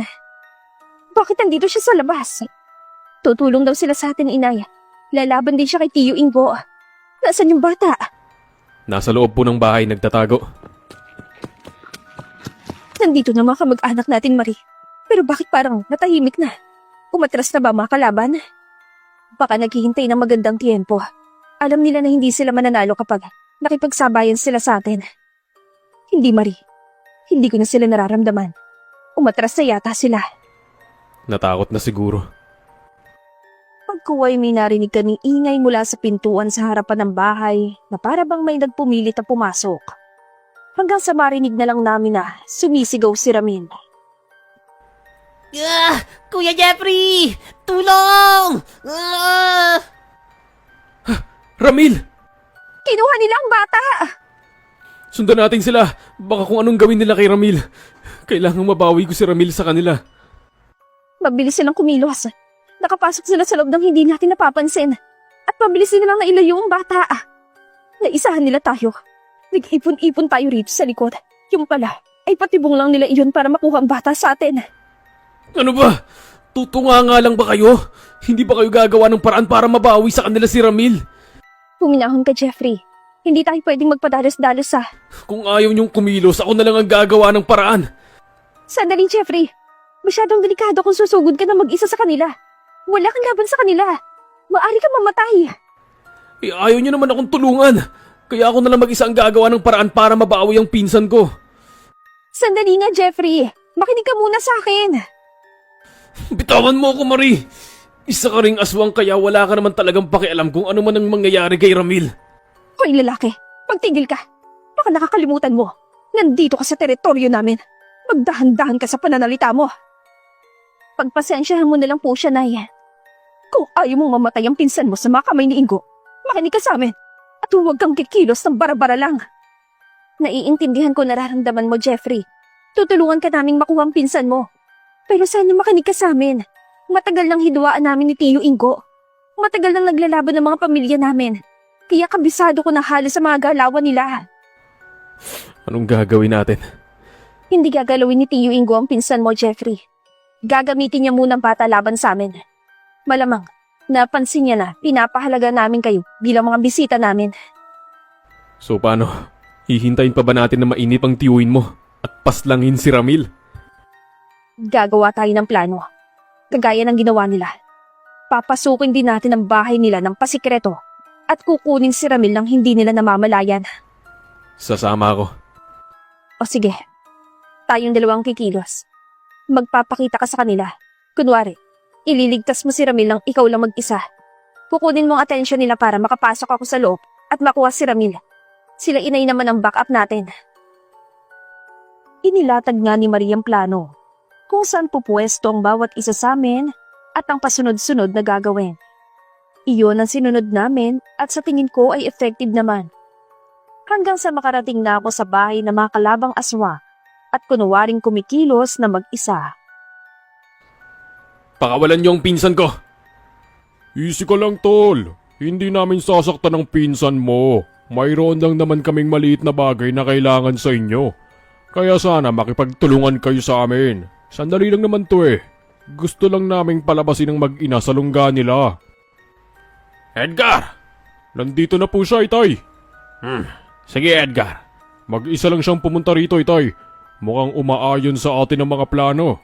Bakit nandito siya sa labas? Tutulong daw sila sa atin, inay. Lalaban din siya kay Tiyo Ingo. Nasaan yung bata? Nasa loob po ng bahay nagtatago. Nandito na mga kamag-anak natin, Marie. Pero bakit parang natahimik na? Umatras na ba mga kalaban? Baka naghihintay ng magandang tiempo. Alam nila na hindi sila mananalo kapag nakipagsabayan sila sa atin. Hindi, Marie. Hindi ko na sila nararamdaman. Umatras na yata sila. Natakot na siguro. Pagkuway may narinig kaming ingay mula sa pintuan sa harapan ng bahay na para bang may nagpumilit na pumasok. Hanggang sa marinig na lang namin na sumisigaw si Ramin. Kuya Jeffrey! Tulong! Ramil! Kinuha nila ang bata! Sundan natin sila. Baka kung anong gawin nila kay Ramil. Kailangang mabawi ko si Ramil sa kanila. Mabilis silang kumilos. Nakapasok sila sa loob ng hindi natin napapansin. At mabilis nilang nailayo ang bata. Naisahan nila tayo. Nag-ipon-ipon tayo rito sa likod. Yung pala, ay patibong lang nila iyon para makuha ang bata sa atin. Ano ba? Tutunga nga lang ba kayo? Hindi ba kayo gagawa ng paraan para mabawi sa kanila si Ramil? Huminahon ka, Jeffrey. Hindi tayo pwedeng magpadalos-dalos ah. Kung ayaw niyong kumilos, ako na lang ang gagawa ng paraan. Sandali, Jeffrey. Masyadong delikado kung susugod ka na mag-isa sa kanila. Wala kang laban sa kanila. Maari kang mamatay. Eh, ayaw niyo naman akong tulungan. Kaya ako na lang mag-isa ang gagawa ng paraan para mabawi ang pinsan ko. Sandali nga, Jeffrey. Makinig ka muna sa akin. Bitawan mo ako, Marie. Isa ka ring aswang kaya wala ka naman talagang pakialam kung ano man ang mangyayari kay Ramil. Hoy, lalaki. Magtigil ka. Baka nakakalimutan mo. Nandito ka sa teritoryo namin. Magdahan-dahan ka sa pananalita mo. Pagpasensyahan mo na lang po siya, Nay. Kung ayaw mong mamatay ang pinsan mo sa mga kamay ni Ingo, makinig ka sa amin. At huwag kang kikilos ng bara-bara lang. Naiintindihan ko nararamdaman mo, Jeffrey. Tutulungan ka naming makuha ang pinsan mo. Pero sana makinig ka sa amin. Matagal nang hiduaan namin ni Tiyo Ingo. Matagal nang naglalaban ng mga pamilya namin. Kaya kabisado ko na halos sa mga galawan nila. Anong gagawin natin? Hindi gagalawin ni Tiyo Ingo ang pinsan mo, Jeffrey. Gagamitin niya muna ang bata laban sa amin. Malamang, napansin niya na pinapahalaga namin kayo bilang mga bisita namin. So paano? Hihintayin pa ba natin na mainip ang tiyuhin mo at paslangin si Ramil? Gagawa tayo ng plano. Kagaya ng ginawa nila. Papasukin din natin ang bahay nila ng pasikreto at kukunin si Ramil nang hindi nila namamalayan. Sasama ako. O sige, tayong dalawang kikilos. Magpapakita ka sa kanila. Kunwari, ililigtas mo si Ramil nang ikaw lang mag-isa. Kukunin mo ang atensyon nila para makapasok ako sa loob at makuha si Ramil. Sila inay naman ang backup natin. Inilatag nga ni Marie ang plano kung saan pupwesto ang bawat isa sa amin at ang pasunod-sunod na gagawin. Iyon ang sinunod namin at sa tingin ko ay effective naman. Hanggang sa makarating na ako sa bahay na mga kalabang aswa at kunwaring kumikilos na mag-isa. Pakawalan niyo ang pinsan ko. Easy ka lang, tol. Hindi namin sasaktan ng pinsan mo. Mayroon lang naman kaming maliit na bagay na kailangan sa inyo. Kaya sana makipagtulungan kayo sa amin. Sandali lang naman to eh. Gusto lang naming palabasin ng mag-ina sa lungga nila. Edgar! Nandito na po siya, Itay. Sige, Edgar. Mag-isa lang siyang pumunta rito, Itay. Mukhang umaayon sa atin ang mga plano.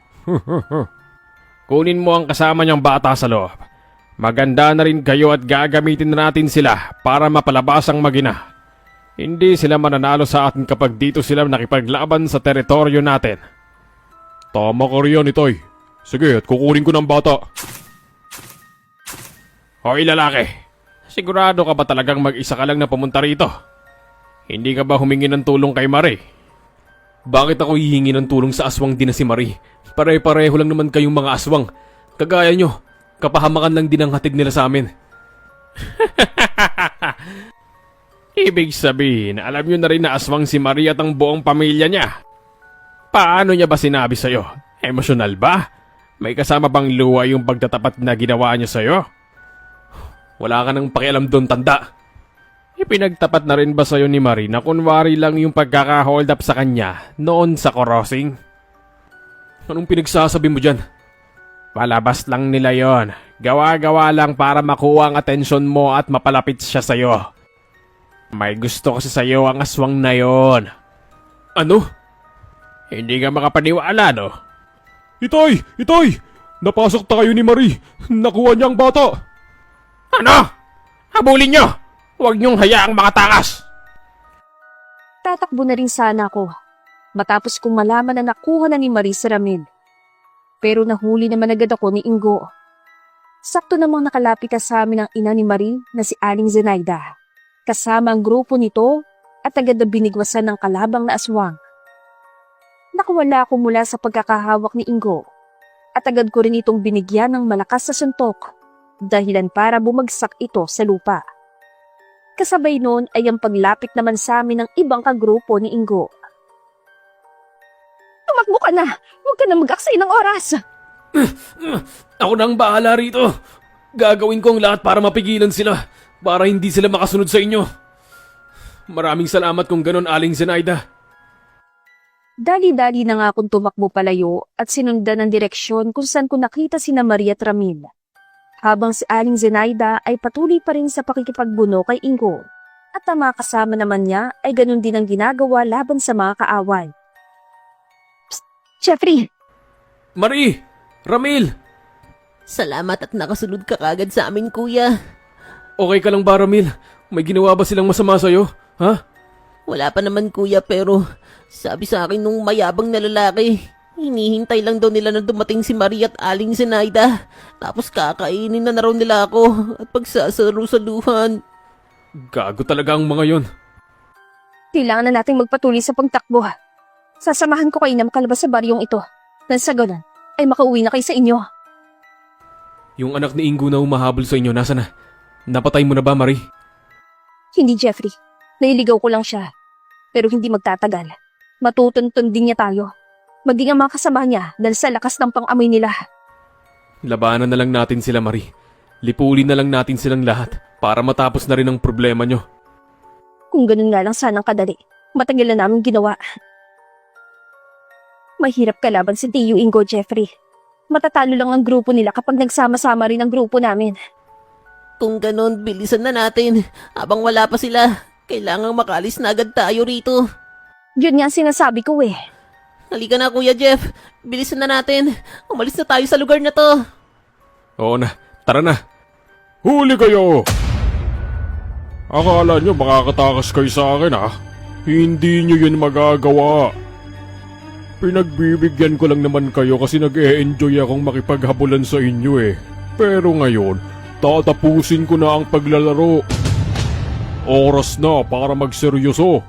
Kunin mo ang kasama niyang bata sa loob. Maganda na rin kayo at gagamitin na natin sila para mapalabas ang mag-ina. Hindi sila mananalo sa atin kapag dito sila nakipaglaban sa teritoryo natin. Tama ka riyan, Itay. Sige, at kukunin ko ng bata. Hoy lalaki, sigurado ka ba talagang mag-isa ka lang na pumunta rito? Hindi ka ba humingi ng tulong kay Marie? Bakit ako hihingi ng tulong sa aswang din na si Marie? Pare-pareho lang naman kayong mga aswang. Kagaya nyo, kapahamakan lang din ang hatid nila sa amin. Ibig sabihin, alam nyo na rin na aswang si Marie at ang buong pamilya niya. Paano niya ba sinabi sa'yo? Emosyonal ba? May kasama bang luwa yung pagtatapat na ginawa niya sa'yo? Wala ka nang pakialam doon, tanda. Ipinagtapat na rin ba sa'yo ni Marie na kunwari lang yung pagkaka-hold up sa kanya noon sa crossing? Anong pinagsasabi mo dyan? Palabas lang nila yon. Gawa-gawa lang para makuha ang atensyon mo at mapalapit siya sa'yo. May gusto kasi sa'yo ang aswang na yon. Ano? Hindi ka makapaniwala, no? Itay! Itay! Napasok tayo ni Marie! Nakuha niya ang bata! Ano? Habulin nyo! Huwag niyong hayaang makatakas! Tatakbo na rin sana ako matapos kong malaman na nakuha na ni Marie si Ramil. Pero nahuli naman agad ako ni Ingo. Sakto namang nakalapit ka sa amin ang ina ni Marie na si Aling Zenaida. Kasama ang grupo nito at agad na binigwasan ng kalabang na aswang. Nakawala ako mula sa pagkakahawak ni Ingo at agad ko rin itong binigyan ng malakas na suntok dahilan para bumagsak ito sa lupa. Kasabay noon ay ang paglapit naman sa amin ng ibang kagrupo ni Ingo. Tumakbo ka na! Huwag ka na mag-aksay ng oras! Ako nang bahala rito. Gagawin ko ang lahat para mapigilan sila. Para hindi sila makasunod sa inyo. Maraming salamat kung ganon, Aling Zenaida. Dali-dali na nga akong tumakbo palayo at sinundan ang direksyon kung saan ko nakita sina Marie at Ramil. Habang si Aling Zenaida ay patuloy pa rin sa pakikipagbuno kay Ingo. At ang mga kasama naman niya ay ganun din ang ginagawa laban sa mga kaaway. Psst! Jeffrey! Marie! Ramil! Salamat at nakasunod ka kagad sa amin, kuya. Okay ka lang ba, Ramil? May ginawa ba silang masama sa'yo? Ha? Wala pa naman, kuya, pero sabi sa akin nung mayabang na lalaki, hinihintay lang daw nila na dumating si Marie at Aling Zenaida. Tapos kakainin na raw nila ako at pagsasalusaluhan. Gago talaga ang mga yon. Kailangan na nating magpatuloy sa pagtakbo. Sasamahan ko kayo na makalabas sa baryong ito. Nang sa ganun, ay makauwi na kayo sa inyo. Yung anak ni Ingo na humahabol sa inyo, nasa na? Napatay mo na ba, Marie? Hindi, Jeffrey. Nailigaw ko lang siya. Pero hindi magtatagal. Matutuntun din niya tayo. Maging ang mga kasama niya dahil sa lakas ng pang-amoy nila. Labanan na lang natin sila, Marie. Lipulin na lang natin silang lahat para matapos na rin ang problema nyo. Kung ganun nga lang sanang kadali, matagal na namin ginawa. Mahirap kalaban si Tio Ingo, Jeffrey. Matatalo lang ang grupo nila kapag nagsama-sama rin ang grupo namin. Kung ganon, bilisan na natin. Habang wala pa sila, kailangang makalis na agad tayo rito. Yun nga ang sinasabi ko eh. Halika na, Kuya Jeff. Bilisan na natin. Umalis na tayo sa lugar na to. Oo na, Tara na. Huli kayo! Akala nyo makakatakas kayo sa akin ha? Hindi nyo yun magagawa. Pinagbibigyan ko lang naman kayo kasi nag-e-enjoy akong makipaghabulan sa inyo eh. Pero ngayon, tatapusin ko na ang paglalaro. Oras na para magseryoso.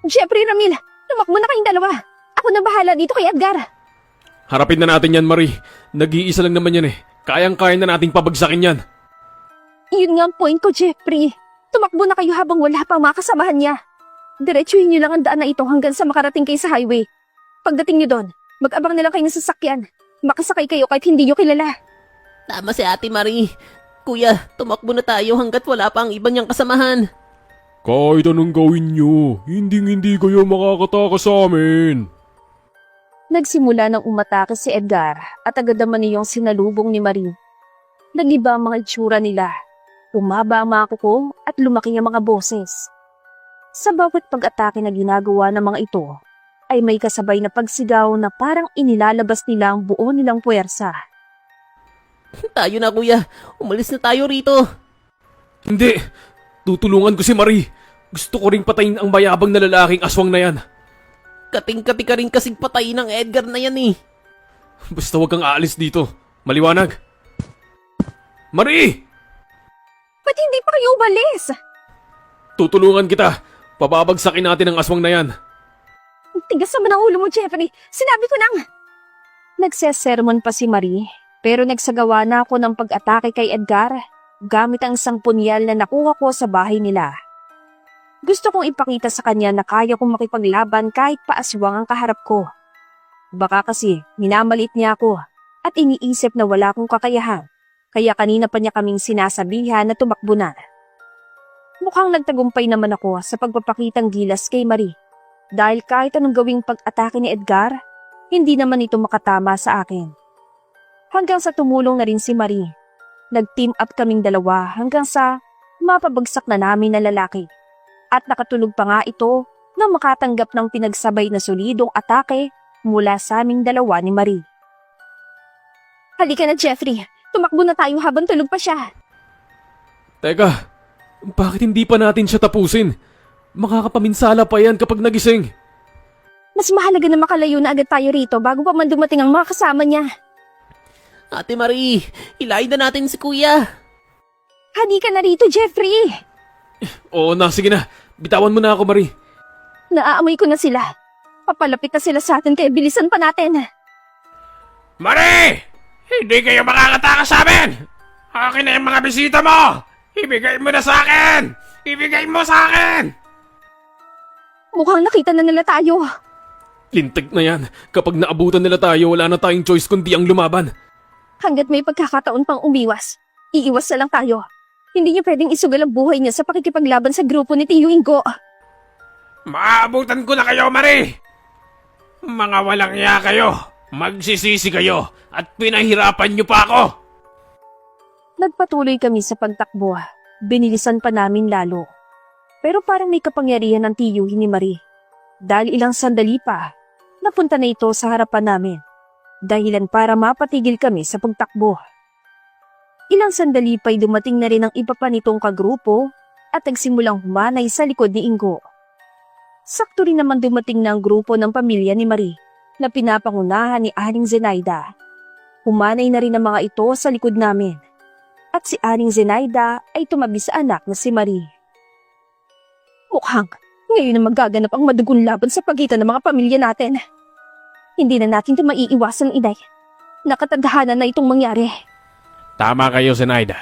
Jeffrey, Ramil, tumakbo na kayong dalawa. Ako na bahala dito kay Edgar. Harapin na natin yan, Marie. Nag-iisa lang naman yan eh. Kayang-kaya na nating pabagsakin yan. Yun nga ang point ko, Jeffrey. Tumakbo na kayo habang wala pa ang mga kasamahan niya. Diretsuhin niyo lang ang daan na ito hanggang sa makarating kayo sa highway. Pagdating niyo doon, mag-abang na lang kayo ng sasakyan. Makasakay kayo kahit hindi niyo kilala. Tama si Ate Marie. Kuya, tumakbo na tayo hanggat wala pa ang iba niyang kasamahan. Kahit anong gawin nyo, hindi kayo makakatakas sa amin. Nagsimula nang umatake si Edgar at agad naman niyong sinalubong ni Marie. Nagiba ang mga itsura nila. Umaba ang mga kuko at lumaki ang mga boses. Sa bawat pag-atake na ginagawa ng mga ito, ay may kasabay na pagsigaw na parang inilalabas nila ang buo nilang puwersa. Tayo na kuya, umalis na tayo rito. Hindi. Tutulungan ko si Marie. Gusto ko ring patayin ang mayabang na lalaking aswang na yan. Kating-kati ka rin kasing patayin ng Edgar na yan eh. Basta huwag kang aalis dito. Maliwanag. Marie! Ba't hindi pa kayo umalis? Tutulungan kita. Pababagsakin natin ang aswang na yan. Ang tigas naman ang ulo mo, Jeffrey. Sinabi ko nang... Nagsesermon pa si Marie, pero nagsagawa na ako ng pag-atake kay Edgar gamit ang isang punyal na nakuha ko sa bahay nila. Gusto kong ipakita sa kanya na kaya kong makipaglaban kahit paaswang ang kaharap ko. Baka kasi minamalit niya ako at iniisip na wala akong kakayahan, kaya kanina pa niya kaming sinasabihan na tumakbo na. Mukhang nagtagumpay naman ako sa pagpapakitang gilas kay Marie dahil kahit anong gawing pag-atake ni Edgar, hindi naman ito makatama sa akin. Hanggang sa tumulong na rin si Marie. Nag-team up kaming dalawa hanggang sa mapabagsak na namin na lalaki. At nakatulog pa nga ito na makatanggap ng pinagsabay na solidong atake mula sa aming dalawa ni Marie. Halika na, Jeffrey. Tumakbo na tayo habang tulog pa siya. Teka, bakit hindi pa natin siya tapusin? Makakapaminsala pa yan kapag nagising. Mas mahalaga na makalayo na agad tayo rito bago pa man dumating ang mga kasama niya. Ate Marie, ilayin na natin si kuya. Halika na rito, Jeffrey. Oo na, sige na. Bitawan mo na ako, Marie. Naaamoy ko na sila. Papalapit na sila sa atin kaya bilisan pa natin. Marie! Hindi kayo makakatakas sa amin! Akin na yung mga bisita mo! Ibigay mo na sa akin! Ibigay mo sa akin! Mukhang nakita na nila tayo. Lintik na yan. Kapag naabutan nila tayo, wala na tayong choice kundi ang lumaban. Hanggat may pagkakataon pang umiwas, iiwas na lang tayo. Hindi niyo pwedeng isugal ang buhay niya sa pakikipaglaban sa grupo ni Tio Ingo. Maabutan ko na kayo, Marie! Mga walang iya kayo! Magsisisi kayo! At pinahirapan niyo pa ako! Nagpatuloy kami sa pagtakbo. Binilisan pa namin lalo. Pero parang may kapangyarihan ng tiyuhin ni Marie. Dahil ilang sandali pa, napunta na ito sa harapan namin. Dahilan para mapatigil kami sa pagtakbo. Ilang sandali pa'y dumating na rin ang iba pa nitong kagrupo at nagsimulang humanay sa likod ni Ingo. Sakto rin naman dumating na ang grupo ng pamilya ni Marie na pinapangunahan ni Aling Zenaida. Humanay na rin ang mga ito sa likod namin. At si Aling Zenaida ay tumabi sa anak na si Marie. Mukhang ngayon na magaganap ang madugong laban sa pagitan ng mga pamilya natin. Hindi na natin ito maiiwasan, inay. Nakatadhana na itong mangyari. Tama kayo, Zenaida.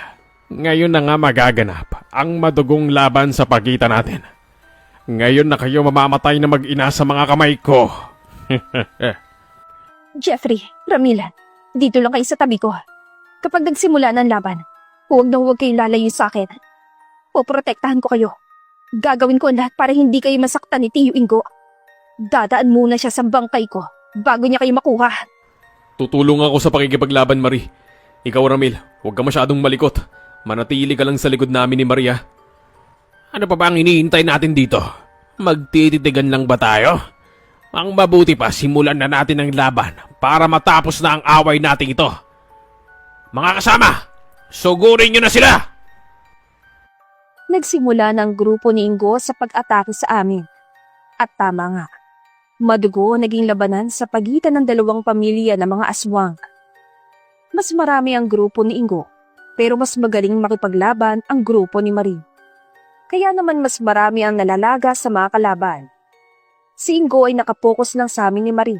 Ngayon na nga magaganap ang madugong laban sa pagitan natin. Ngayon na kayo mamamatay na mag-ina sa mga kamay ko. Jeffrey, Ramila, dito lang kayo sa tabi ko. Kapag nagsimula ng laban, huwag na huwag kayong lalayo sa akin. Poprotektahan ko kayo. Gagawin ko ang lahat para hindi kayo masaktan ni Tio Ingo. Dadaan muna siya sa bangkay ko bago niya kayo makuha. Tutulong ako sa pakikipaglaban, Marie. Ikaw, Ramil, huwag ka masyadong malikot. Manatili ka lang sa likod namin ni Maria. Ano pa ba ang hinihintay natin dito? Magtititigan lang ba tayo? Ang mabuti pa, simulan na natin ang laban para matapos na ang away natin ito. Mga kasama, Sugurin nyo na sila! Nagsimula ng grupo ni Ingo sa pag-atake sa amin. At tama nga. Madugo naging labanan sa pagitan ng dalawang pamilya ng mga aswang. Mas marami ang grupo ni Ingo, pero mas magaling makipaglaban ang grupo ni Marie. Kaya naman mas marami ang nalalaga sa mga kalaban. Si Ingo ay nakapokus lang sa amin ni Marie.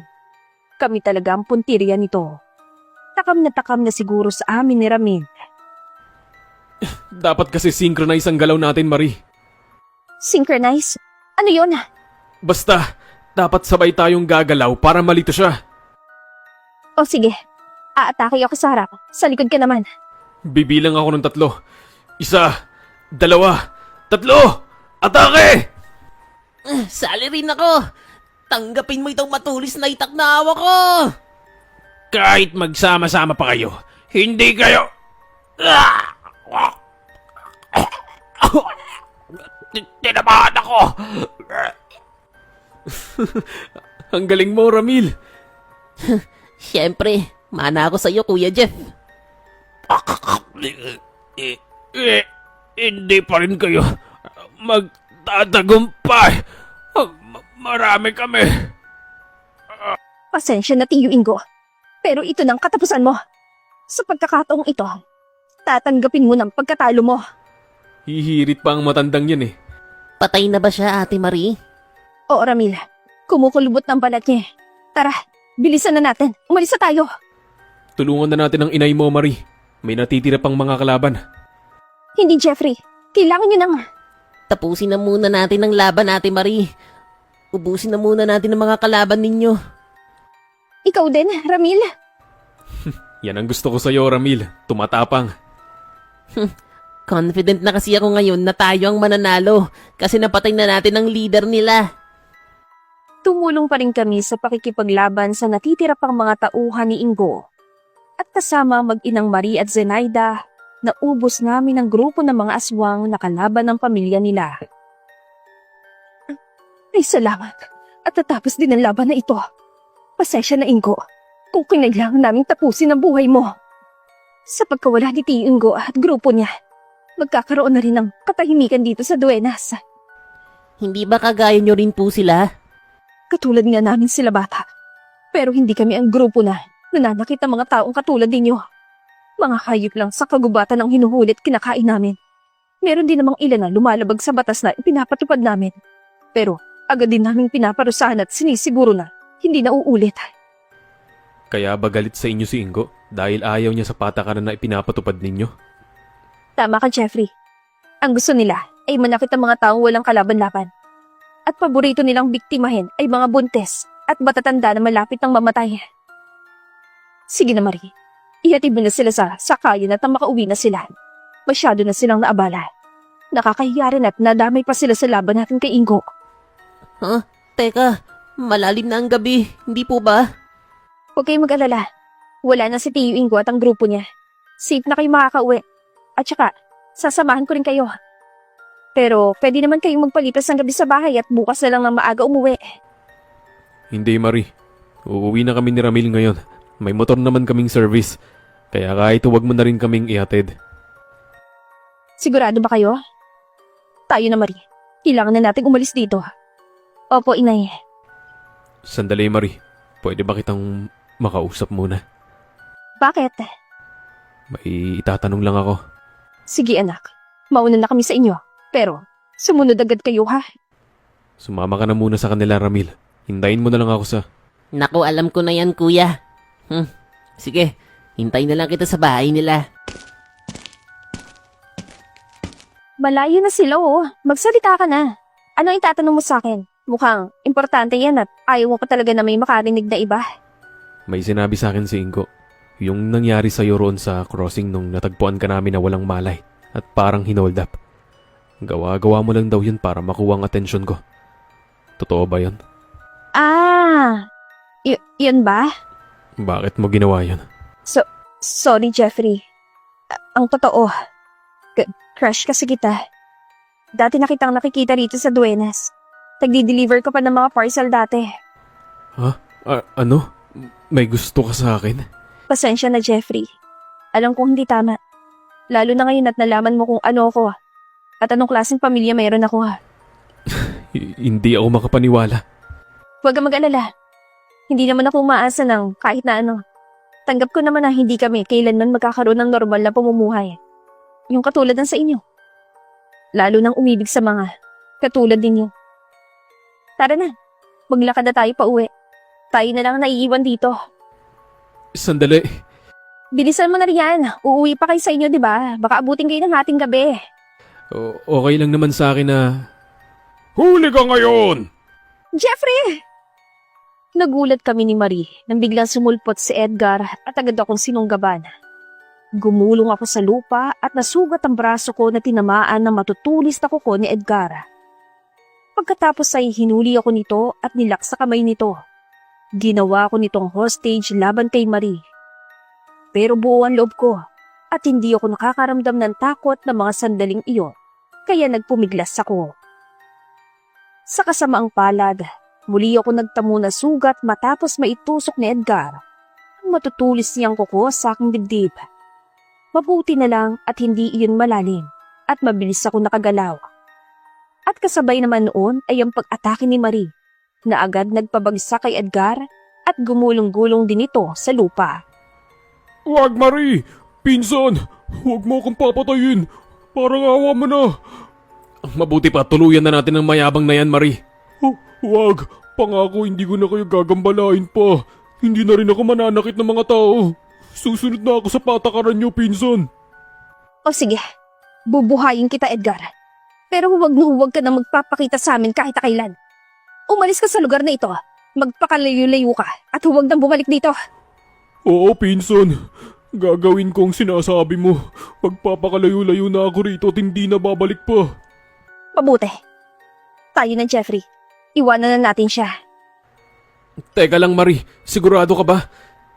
Kami talaga ang puntirya nito. Takam na siguro sa amin ni Ramil. Dapat kasi synchronize ang galaw natin, Marie. Synchronize? Ano yun? Basta, dapat sabay tayong gagalaw para malito siya. O sige, aatake ako sa harap. Sa likod ka naman. Bibilang ako ng 3. 1, 2, 3, atake! Sali rin ako! Tanggapin mo itong matulis na itak na hawak ko! Kahit magsama-sama pa kayo, hindi kayo... Tinabahan ako! Ang galing mo, Ramil. Siyempre, mana ako sa'yo, Kuya Jeff. Hindi pa rin kayo magtatagumpay. Marami kami. Pasensya na, Tiyo Ingo. Pero ito nang katapusan mo. Sa pagkakataong ito, tatanggapin mo ng pagkatalo mo. Hihirit pa ang matandang yan eh. Patay na ba siya, Ate Marie? Oo, Ramil. Kumukulubot ng balat niya. Tara, bilisan na natin. Umalis na tayo. Tulungan na natin ang inay mo, Marie. May natitira pang mga kalaban. Hindi, Jeffrey. Kailangan niyo nang... Tapusin na muna natin ang laban, Ate Marie. Ubusin na muna natin ang mga kalaban ninyo. Ikaw din, Ramil. Yan ang gusto ko sa'yo, Ramil. Tumatapang. Confident na kasi ako ngayon na tayo ang mananalo kasi napatay na natin ang leader nila. Tumulong pa rin kami sa pakikipaglaban sa natitira pang mga tauhan ni Ingo. At kasama mag-inang Marie at Zenaida, naubos namin ang grupo ng mga aswang na kalaban ng pamilya nila. Ay, salamat. At natapos din ang laban na ito. Pasensya na, Ingo, kung kinailangan naming tapusin ang buhay mo. Sa pagkawala ni Tio Ingo at grupo niya, magkakaroon na rin ng katahimikan dito sa Duenas. Hindi ba kagaya nyo rin po sila? Katulad nga namin sila bata. Pero hindi kami ang grupo na nananakit ang mga taong katulad ninyo. Mga hayop lang sa kagubatan ang hinuhulit kinakain namin. Meron din namang ilan na lumalabag sa batas na ipinapatupad namin. Pero agad din naming pinaparusahan at sinisiguro na hindi na uulit. Kaya ba galit sa inyo si Ingo dahil ayaw niya sa patakaran na ipinapatupad ninyo? Tama ka, Jeffrey. Ang gusto nila ay manakit ang mga taong walang kalaban-laban. At paborito nilang biktimahin ay mga buntes at matatanda na malapit ng mamatay. Sige na, Marie. Ihatid mo na sila sa sakayan at makauwi na sila. Masyado na silang naabala. Nakakahiya rin at nadamay pa sila sa laban natin kay Ingo. Huh? Teka, malalim na ang gabi, hindi po ba? Huwag kayong mag-alala. Wala na si Tio Ingo at ang grupo niya. Safe na kayo makakauwi. At saka, sasamahan ko rin kayo. Pero pwede naman kayong magpalipas ng gabi sa bahay at bukas na lang ng maaga umuwi. Hindi, Marie. Uuwi na kami ni Ramil ngayon. May motor naman kaming service. Kaya kahit huwag mo na rin kaming ihatid. Sigurado ba kayo? Tayo na, Marie. Kailangan na nating umalis dito. Opo, inay. Sandali, Marie. Pwede ba kitang makausap muna? Bakit? May itatanong lang ako. Sige, anak. Mauna na kami sa inyo. Pero, sumunod agad kayo, ha? Sumama ka na muna sa kanila, Ramil. Hintayin mo na lang ako sa... Naku, alam ko na yan, kuya. Sige, hintayin na lang kita sa bahay nila. Malayo na sila, oh. Magsalita ka na. Ano ang tatanong mo sa akin? Mukhang importante yan at ayaw mo pa talaga na may makarinig na iba. May sinabi sa akin si Ingo. Yung nangyari sa'yo roon sa crossing nung natagpuan ka namin na walang malay at parang hinold up. Gawa-gawa mo lang daw yun para makuha ang atensyon ko. Totoo ba yun? Ah, yun ba? Bakit mo ginawa yun? Sorry, Jeffrey. Ang totoo, crush kasi kita. Dati na kitang nakikita rito sa Duenas. Nagdi-deliver ko pa ng mga parcel dati. Ha? Ano? May gusto ka sa akin? Pasensya na, Jeffrey. Alam kong hindi tama. Lalo na ngayon at nalaman mo kung ano ako at anong klaseng pamilya mayroon ako. Hindi ako makapaniwala. Huwag kang mag-alala. Hindi naman ako umaasa ng kahit na ano. Tanggap ko naman na hindi kami kailanman magkakaroon ng normal na pamumuhay. Yung katulad ng sa inyo. Lalo nang umibig sa mga katulad ninyo. Tara na, maglakad na tayo pa uwi. Tayo na lang naiiwan dito. Sandali. Bilisan mo na riyan. Uuwi pa kayo sa inyo, di ba? Baka abutin kayo ng hating gabi. Okay lang naman sa akin na... Huli ka ngayon! Jeffrey! Nagulat kami ni Marie nang biglang sumulpot si Edgar at agad akong sinunggaban. Gumulong ako sa lupa at nasugat ang braso ko na tinamaan ng matutulis na kuko ni Edgar. Pagkatapos ay hinuli ako nito at nilak sa kamay nito. Ginawa ko nitong hostage laban kay Marie. Pero buo ang loob ko at hindi ako nakakaramdam ng takot na mga sandaling iyon, kaya nagpumiglas ako. Sa kasamaang palad, muli ako nagtamo na sugat matapos maitusok ni Edgar ang matutulis niyang kuko sa aking dibdib. Mabuti na lang at hindi iyon malalim at mabilis ako nakagalaw. At kasabay naman noon ay ang pag-atake ni Marie na agad nagpabagsak kay Edgar at gumulong-gulong din ito sa lupa. Wag, Marie! Pinsan! Huwag mo akong papatayin! Parang awa mo na! Mabuti pa, tuluyan na natin ang mayabang na yan, Marie. Wag! Pangako hindi ko na kayo gagambalain pa. Hindi na rin ako mananakit ng mga tao. Susunod na ako sa patakaran niyo, pinsan. O sige, bubuhayin kita Edgar. Pero huwag ka na magpapakita sa amin kahit kailan. Umalis ka sa lugar na ito. Magpakalayo-layo ka at huwag nang bumalik dito. Oo, pinsan. Gagawin ko ang sinasabi mo. Magpapakalayo-layo na ako rito at hindi na babalik pa. Mabuti. Tayo na, Jeffrey. Iwanan na natin siya. Teka lang, Marie. Sigurado ka ba?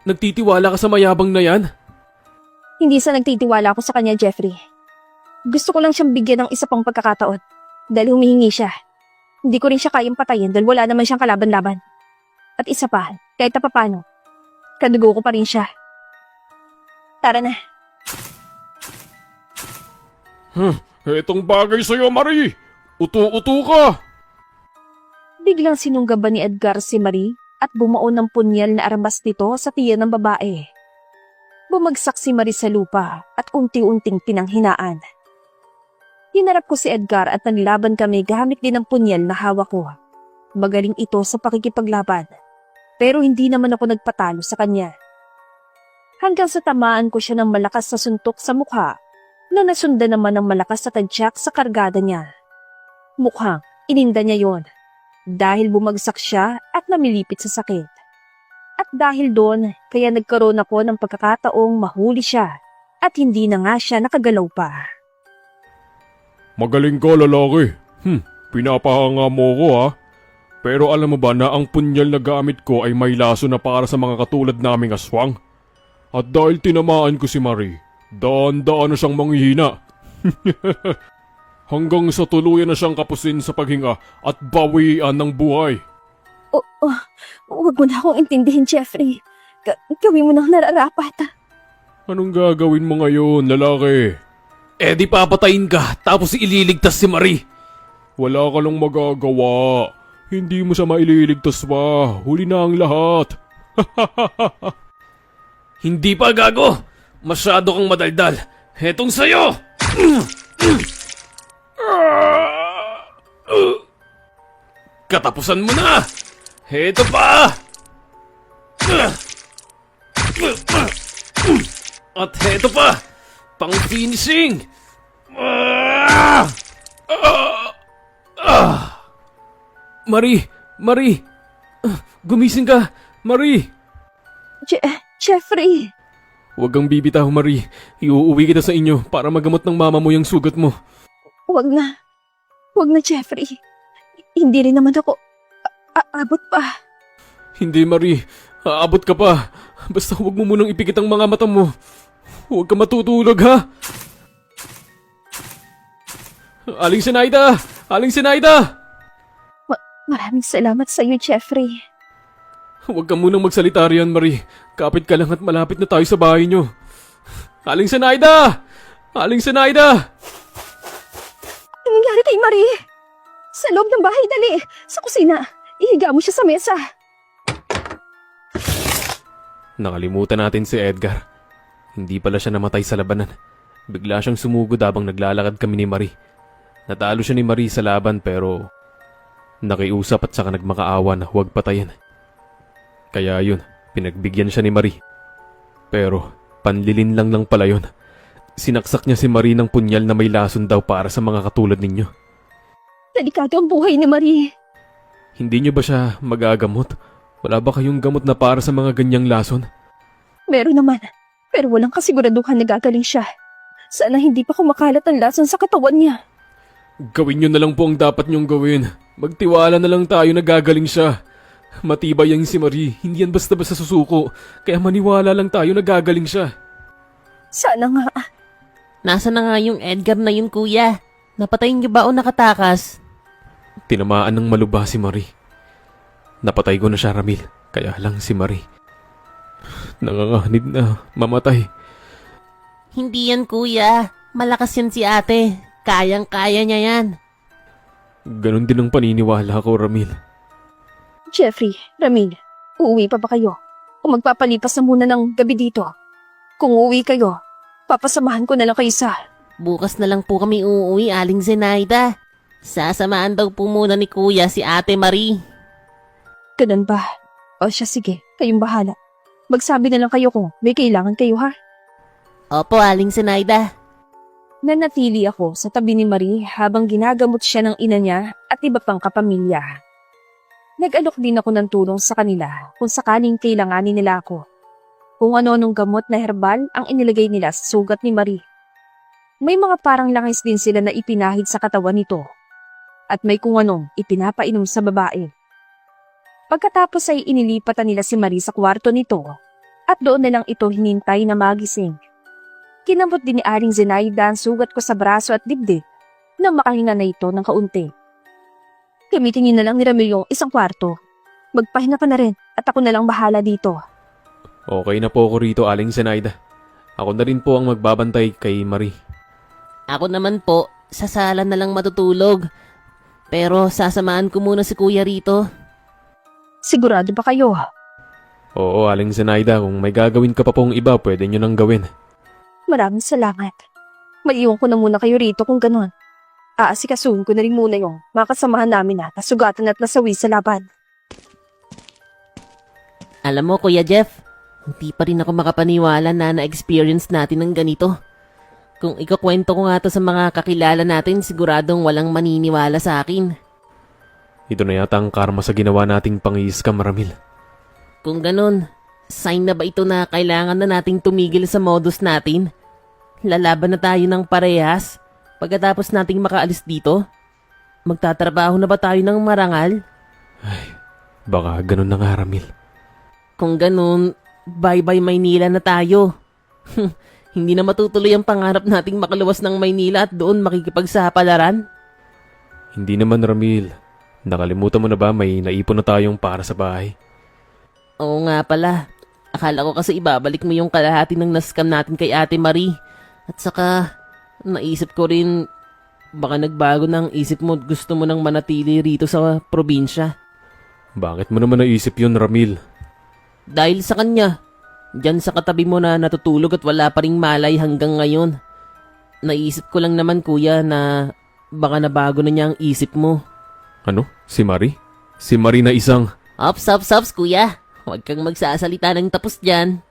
Nagtitiwala ka sa mayabang na yan? Hindi sa nagtitiwala ako sa kanya, Jeffrey. Gusto ko lang siyang bigyan ng isa pang pagkakataon dahil humihingi siya. Hindi ko rin siya kayang patayin dahil wala naman siyang kalaban-laban. At isa pa, kahit na papano, kadugo ko pa rin siya. Tara na. Etong bagay sa'yo, Marie. Utu-utu ka. Biglang sinunggaban ni Edgar si Marie at bumuo ng punyal na armas nito sa tiyan ng babae. Bumagsak si Marie sa lupa at unti-unting pinanghinaan. Hinarap ko si Edgar at naglaban kami gamit din ang punyal na hawak ko. Magaling ito sa pakikipaglaban, pero hindi naman ako nagpatalo sa kanya. Hanggang sa tamaan ko siya ng malakas na suntok sa mukha na nasundan naman ng malakas na tadyak sa kargada niya. Mukhang ininda niya yon dahil bumagsak siya at namilipit sa sakit. At dahil doon, kaya nagkaroon ako ng pagkakataong mahuli siya at hindi na nga siya nakagalaw pa. Magaling ka, lalaki. Pinapahanga mo ko, ha? Pero alam mo ba na ang punyal na gamit ko ay may laso na para sa mga katulad naming aswang? At dahil tinamaan ko si Marie, daan-daan na siyang manghihina. Hanggang sa tuluyan na siyang kapusin sa paghinga at bawian ng buhay. Huwag mo na akong intindihin, Jeffrey. Gawin mo nang nararapat. Anong gagawin mo ngayon, lalaki? Di papatayin ka, tapos ililigtas si Marie. Wala ka lang magagawa. Hindi mo siya maililigtas pa. Huli na ang lahat. Hindi pa, gago! Masyado kang madaldal. Hetong sayo! Katapusan mo na! Heto pa! At heto pa! Pang finishing! Marie! Marie! Gumising ka! Marie! Jeffrey! Huwag kang bibitaw, Marie. Iuuwi kita sa inyo para magamot ng mama mo yung sugat mo. Huwag na. Huwag na, Jeffrey. Hindi rin naman ako abot pa. Hindi, Marie. Aabot ka pa. Basta huwag mo munang ipikit ang mga mata mo. Huwag ka matutulog, ha? Aling Sinaida! Aling Sinaida! Maraming salamat sa iyo, Jeffrey. Huwag ka munang magsalita riyan, Marie. Kapit ka lang at malapit na tayo sa bahay nyo. Aling Sinaida! Aling Zenaida! Anong nangyari kay Marie? Sa loob ng bahay, dali! Sa kusina! Ihiga mo siya sa mesa! Nakalimutan natin si Edgar. Hindi pala siya namatay sa labanan. Bigla siyang sumugod habang naglalakad kami ni Marie. Natalo siya ni Marie sa laban pero nakiusap at saka nagmakaawa na huwag patayin. Kaya yun, pinagbigyan siya ni Marie. Pero panlilin lang pala yun. Sinaksak niya si Marie ng punyal na may lason daw para sa mga katulad ninyo. Delikado ang buhay ni Marie. Hindi niyo ba siya magagamot? Wala ba kayong gamot na para sa mga ganyang lason? Meron naman, pero walang kasiguraduhan na gagaling siya. Sana hindi pa kumakalat ang lason sa katawan niya. Gawin niyo na lang po ang dapat niyong gawin. Magtiwala na lang tayo na gagaling siya. Matibay ang si Marie, hindi yan basta-basta susuko. Kaya maniwala lang tayo na gagaling siya. Sana nga. Nasa na nga yung Edgar na yun, kuya? Napatay niyo ba o nakatakas? Tinamaan ng malubha si Marie. Napatay ko na siya, Ramil. Kaya lang si Marie nanganganib na mamatay. Hindi yan, kuya. Malakas yan si ate. Kayang-kaya niya yan. Ganon din ang paniniwala ko, Ramil. Jeffrey, Ramil, uuwi pa ba kayo? O magpapalipas na muna ng gabi dito? Kung uuwi kayo, papasamahan ko na lang kayo sa... Bukas na lang po kami uuwi, Aling Zenaida. Sasamaan daw po muna ni kuya si ate Marie. Ganun ba? O siya, sige, kayong bahala. Magsabi na lang kayo kung may kailangan kayo, ha? Opo, Aling Zenaida. Nanatili ako sa tabi ni Marie habang ginagamot siya ng ina niya at iba pang kapamilya. Nag-alok din ako ng tulong sa kanila kung sakaling kailanganin nila ako. Kung ano-anong gamot na herbal ang inilagay nila sa sugat ni Marie. May mga parang langis din sila na ipinahid sa katawan nito. At may kung anong ipinapainom sa babae. Pagkatapos ay inilipatan nila si Marie sa kwarto nito at doon na lang ito hinintay na magising. Kinamot din ni Aling Zenaida ang sugat ko sa braso at dibdib nang makahinga na ito ng kaunti. Gamitin niyo na lang ni Ramil yung isang kwarto. Magpahinga ka na rin at ako na lang bahala dito. Okay na po ako rito, Aling Zenaida. Ako na rin po ang magbabantay kay Marie. Ako naman po, sa sala na lang matutulog. Pero sasamahan ko muna si kuya rito. Sigurado ba kayo? Oo, Aling Zenaida, kung may gagawin ka pa pong iba, pwede nyo nang gawin. Maraming salamat. Maiiwan ko na muna kayo rito kung ganon. Aasikasuhin ko na rin muna yung mga kasamahan namin na nasugatan at nasawi sa laban. Alam mo, Kuya Jeff, hindi pa rin ako makapaniwala na na-experience natin ng ganito. Kung ikakwento ko nga to sa mga kakilala natin, siguradong walang maniniwala sa akin. Ito na yata ang karma sa ginawa nating pang-i-scam, Ramil. Kung ganun, sign na ba ito na kailangan na nating tumigil sa modus natin? Lalaban na tayo ng parehas pagkatapos nating makaalis dito? Magtatrabaho na ba tayo ng marangal? Baka ganun na nga, Ramil. Kung ganun, bye-bye Maynila na tayo. Hindi na matutuloy ang pangarap nating makaluwas ng Maynila at doon makikipagsapalaran? Hindi naman, Ramil. Nakalimutan mo na ba may naipon na tayong para sa bahay? Oo nga pala. Akala ko kasi ibabalik mo yung kalahati ng nascam natin kay Ate Marie. At saka, naisip ko rin, baka nagbago ng isip mo at gusto mo nang manatili rito sa probinsya. Bakit mo naman naisip yun, Ramil? Dahil sa kanya, dyan sa katabi mo na natutulog at wala pa ring malay hanggang ngayon. Naisip ko lang naman kuya na baka nabago na niya ang isip mo. Ano? Si Marie? Si Marie na isang... Ops, kuya. Huwag kang magsasalita ng tapos dyan.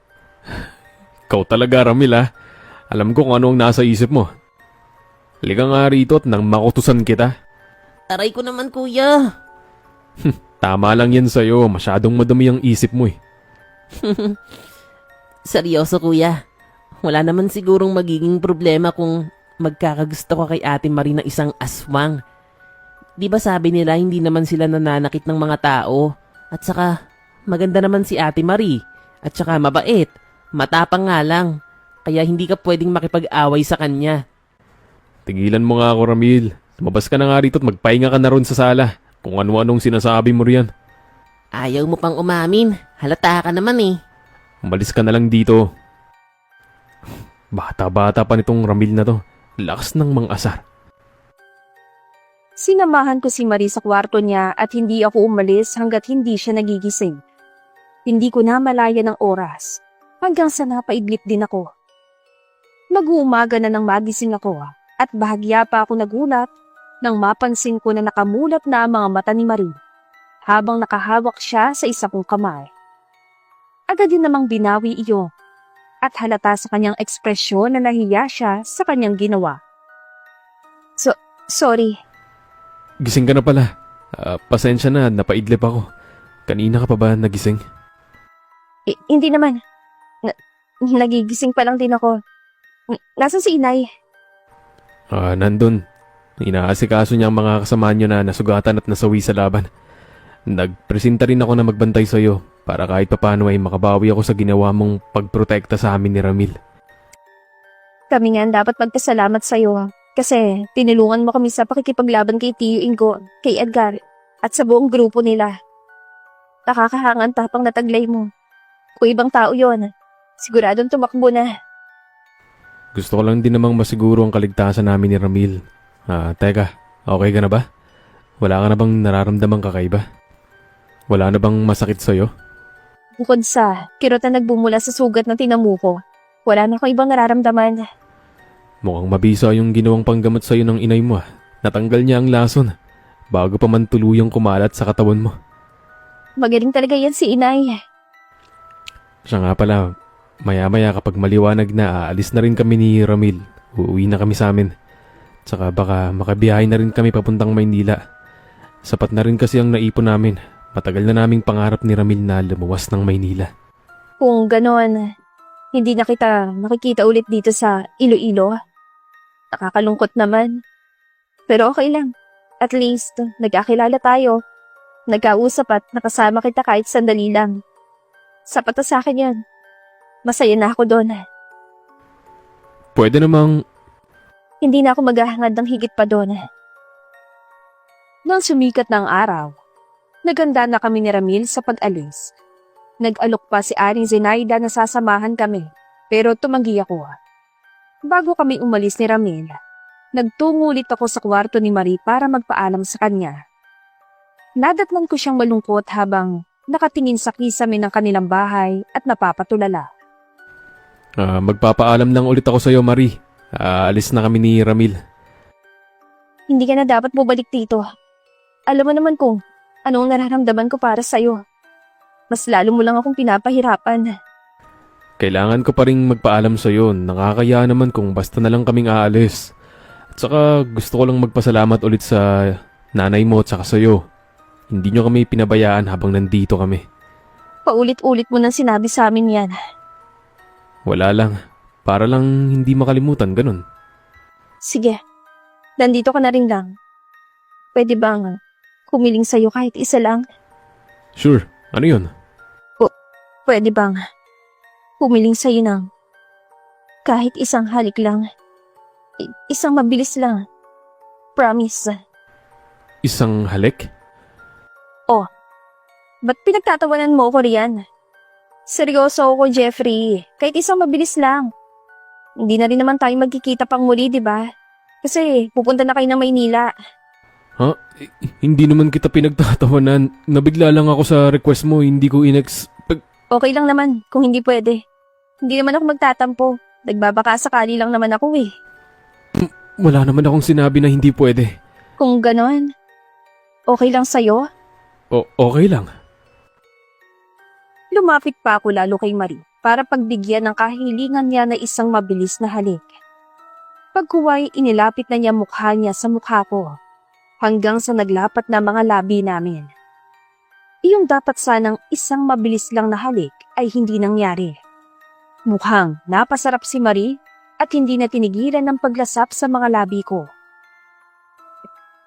Ikaw talaga, Ramil, ha? Alam ko kung ano ang nasa isip mo. Halika nga rito at nang makutusan kita. Aray ko naman kuya. Tama lang yan sa'yo. Masyadong madami ang isip mo eh. Seryoso kuya. Wala naman sigurong magiging problema kung magkakagusto ko kay Ate Marie na isang aswang. Di ba sabi nila hindi naman sila nananakit ng mga tao? At saka maganda naman si Ate Marie. At saka mabait. Matapang nga lang. Kaya hindi ka pwedeng makipag-away sa kanya. Tigilan mo nga ako, Ramil. Lumabas ka na nga rito at magpahinga ka na ron sa sala. Kung ano-anong sinasabi mo riyan. Ayaw mo pang umamin. Halata ka naman eh. Umalis ka na lang dito. Bata-bata pa nitong Ramil na to. Lakas ng mang-asar. Sinamahan ko si Marie sa kwarto niya at hindi ako umalis hanggat hindi siya nagigising. Hindi ko na malaya ng oras hanggang sa napaidlip din ako. Mag-uumaga na nang magising ako at bahagya pa ako nagulat nang mapansin ko na nakamulat na ang mga mata ni Marie habang nakahawak siya sa isa kong kamay. Agad din namang binawi iyon at halata sa kanyang ekspresyon na nahiya siya sa kanyang ginawa. Sorry. Gising ka na pala. Pasensya na, napaidlip ako. Kanina ka pa ba nagising? Hindi naman. Nagigising pa lang din ako. Nasaan si Inay? Nandun. Inaasikaso niya ang mga kasama niyo na nasugatan at nasawi sa laban. Nagpresenta rin ako na magbantay sa'yo para kahit papano ay makabawi ako sa ginawa mong pagprotekta sa amin ni Ramil. Kami nga dapat magpasalamat sa'yo kasi tinulungan mo kami sa pakikipaglaban kay Tio Ingo, kay Edgar, at sa buong grupo nila. Nakakahangan tapang nataglay mo. Kung ibang tao yon, siguradong tumakbo na. Gusto ko lang din namang masiguro ang kaligtasan namin ni Ramil. Teka, okay ka na ba? Wala ka na bang nararamdamang kakaiba? Wala na bang masakit sa'yo? Bukod sa kirot na nagbumula sa sugat na tinamuko, wala na akong ibang nararamdaman. Mukhang mabisa yung ginawang panggamot sa'yo ng inay mo. Natanggal niya ang lason bago pa man tuluyang kumalat sa katawan mo. Magaling talaga yan si Inay. Siya nga pala, maya-maya kapag maliwanag na, aalis na rin kami ni Ramil. Uuwi na kami sa amin. Tsaka baka makabiyahe na rin kami papuntang Maynila. Sapat na rin kasi ang naipon namin. Matagal na naming pangarap ni Ramil na lumuwas ng Maynila. Kung ganon, hindi na kita makikita ulit dito sa Iloilo. Nakakalungkot naman. Pero okay lang. At least, nagkakilala tayo. Nagkausap at nakasama kita kahit sandali lang. Sapat na sa akin yan. Masaya na ako doon. Pwede namang... Hindi na ako maghahangad ng higit pa doon. Nang sumikat ng araw, naganda na kami ni Ramil sa pag-alis. Nag-alok pa si Aring Zenaida na sasamahan kami, pero tumanggi ako. Bago kami umalis ni Ramil, nagtungo ulit ako sa kwarto ni Marie para magpaalam sa kanya. Nadatnan ko siyang malungkot habang nakatingin sa kisame ng kanilang bahay at napapatulala. Magpapaalam lang ulit ako sa'yo, Marie. Alis na kami ni Ramil. Hindi ka na dapat bumalik dito. Alam mo naman kung anong nararamdaman ko para sa'yo. Mas lalo mo lang akong pinapahirapan. Kailangan ko pa rin magpaalam sa'yo. Nakakaya naman kung basta na lang kaming aalis. At saka gusto ko lang magpasalamat ulit sa nanay mo at saka sa'yo. Hindi nyo kami pinabayaan habang nandito kami. Paulit-ulit mo nang sinabi sa amin yan. Wala lang. Para lang hindi makalimutan, ganun. Sige, nandito ka na rin lang. Pwede bang kumiling sa'yo kahit isa lang? Sure. Ano yun? Pwede bang humiling sa'yo ng kahit isang halik lang? Isang mabilis lang. Promise. Isang halik? Ba't pinagtatawanan mo ko riyan? Seryoso ako, Jeffrey. Kahit isang mabilis lang. Hindi na rin naman tayo magkikita pang muli, di ba? Kasi pupunta na kayo ng Maynila. Ha? Hindi naman kita pinagtatawanan. Nabigla lang ako sa request mo. Hindi ko Okay lang naman kung hindi pwede. Hindi naman ako magtatampo. Nagbabaka sakali lang naman ako eh. Wala naman akong sinabi na hindi pwede. Kung ganon, okay lang sa'yo? Okay lang. Lumapit pa ako lalo kay Marie para pagbigyan ng kahilingan niya na isang mabilis na halik. Pagkuway, inilapit na niya mukha niya sa mukha ko hanggang sa naglapat na mga labi namin. Iyong dapat sanang isang mabilis lang na halik ay hindi nangyari. Mukhang napasarap si Marie at hindi na tinigilan ng paglasap sa mga labi ko.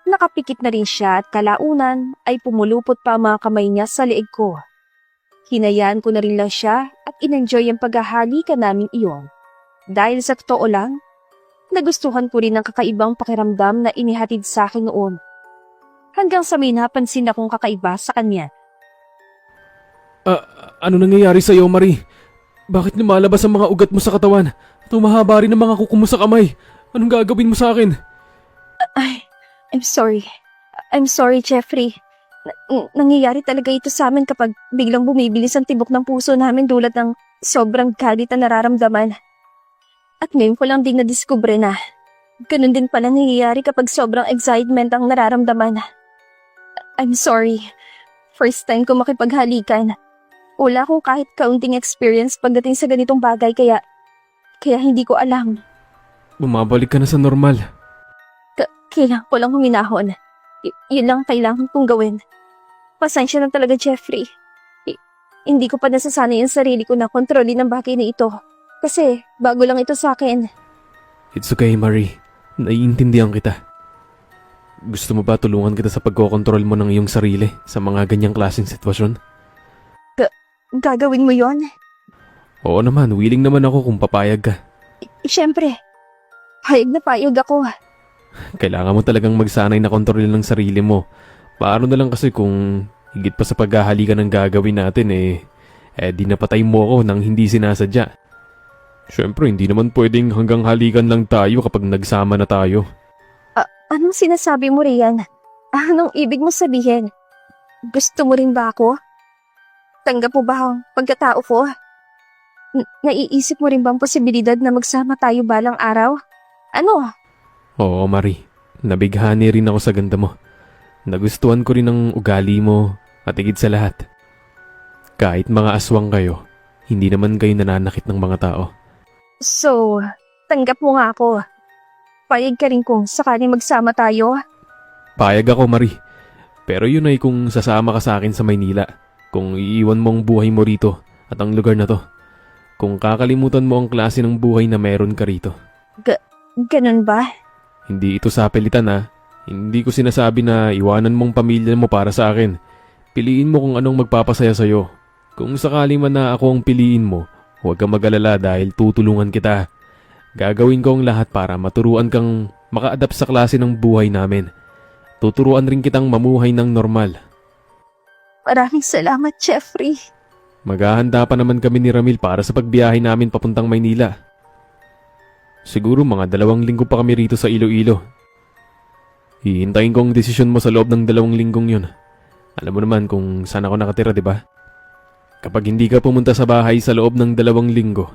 Nakapikit na rin siya at kalaunan ay pumulupot pa ang mga kamay niya sa leeg ko. Hinayaan ko na rin lang siya at in-enjoy ang paghahalikan namin iyon. Dahil sa totoo lang, nagustuhan ko rin ang kakaibang pakiramdam na inihatid sa akin noon. Hanggang sa may napansin akong kakaiba sa kanya. Ano nangyayari sa'yo, Marie? Bakit lumalabas ang mga ugat mo sa katawan? Tumahaba rin ang mga kuko mo sa kamay. Anong gagawin mo sa akin? I'm sorry. I'm sorry, Jeffrey. Nangyayari talaga ito sa amin kapag biglang bumibilis ang tibok ng puso namin dulot ng sobrang galit na nararamdaman. At ngayon ko lang din nadiskubre na ganun din pala nangyayari kapag sobrang excitement ang nararamdaman. I'm sorry. First time ko makipaghalikan. Wala ko kahit kaunting experience pagdating sa ganitong bagay kaya hindi ko alam. Bumabalik ka na sa normal. Kailangan ko lang huminahon. Yun lang kailangan kong gawin. Pasensya na talaga, Jeffrey. Hindi ko pa nasasanay ang sarili ko na kontrolin ang bagay na ito. Kasi bago lang ito sa akin. It's okay, Marie. Naiintindihan kita. Gusto mo ba tulungan kita sa pagkokontrol mo ng iyong sarili sa mga ganyang klaseng sitwasyon? Gagawin mo yon? Oo naman, willing naman ako kung papayag ka. Siyempre. Payag na payag ako. Kailangan mo talagang magsanay na kontrolin ng sarili mo. Paano na lang kasi kung higit pa sa paghahalikan ng gagawin natin di napatay mo ako nang hindi sinasadya. Siyempre, hindi naman pwedeng hanggang halikan lang tayo kapag nagsama na tayo. Anong sinasabi mo, Rian? Anong ibig mo sabihin? Gusto mo rin ba ako? Tanggap mo ba ang pagkatao ko? Naiisip mo rin ba ang posibilidad na magsama tayo balang araw? Ano? Oo, Marie. Nabighani rin ako sa ganda mo. Nagustuhan ko rin ang ugali mo at higit sa lahat. Kahit mga aswang kayo, hindi naman kayo nananakit ng mga tao. So, tanggap mo nga ako. Payag ka rin kung sakaling magsama tayo? Payag ako, Marie. Pero yun ay kung sasama ka sa akin sa Maynila. Kung iiwan mo ang buhay mo rito at ang lugar na to. Kung kakalimutan mo ang klase ng buhay na meron ka rito. Ganun ba? Hindi ito sapilitan ha. Hindi ko sinasabi na iwanan mong pamilya mo para sa akin. Piliin mo kung anong magpapasaya sa'yo. Kung sakali man na ako ang piliin mo, huwag kang mag-alala dahil tutulungan kita. Gagawin ko ang lahat para maturuan kang maka-adapt sa klase ng buhay namin. Tuturuan rin kitang mamuhay ng normal. Maraming salamat, Jeffrey. Maghahanda pa naman kami ni Ramil para sa pagbiyahe namin papuntang Maynila. Siguro mga 2 linggo pa kami rito sa Iloilo. Hihintayin ko ang desisyon mo sa loob ng 2 linggong yun. Alam mo naman kung saan ako nakatira, di ba? Kapag hindi ka pumunta sa bahay sa loob ng 2 linggo,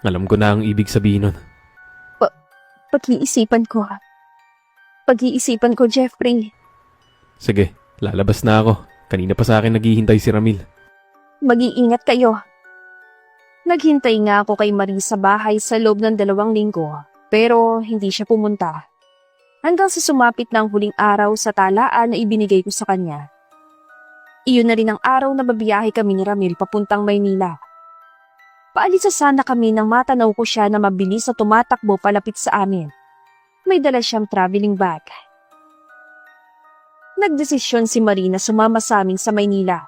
alam ko na ang ibig sabihin nun. Pag-iisipan ko. Pag-iisipan ko, Jeffrey. Sige, lalabas na ako. Kanina pa sa akin naghihintay si Ramil. Mag-iingat kayo. Naghintay nga ako kay Marie sa bahay sa loob ng 2 linggo, pero hindi siya pumunta. Hanggang sa sumapit na ang huling araw sa talaan na ibinigay ko sa kanya. Iyon na rin ang araw na babiyahe kami ni Ramil papuntang Maynila. Paalis sana kami nang matanaw ko siya na mabilis na tumatakbo palapit sa amin. May dala siyang traveling bag. Nagdesisyon si Marie na sumama sa amin sa Maynila.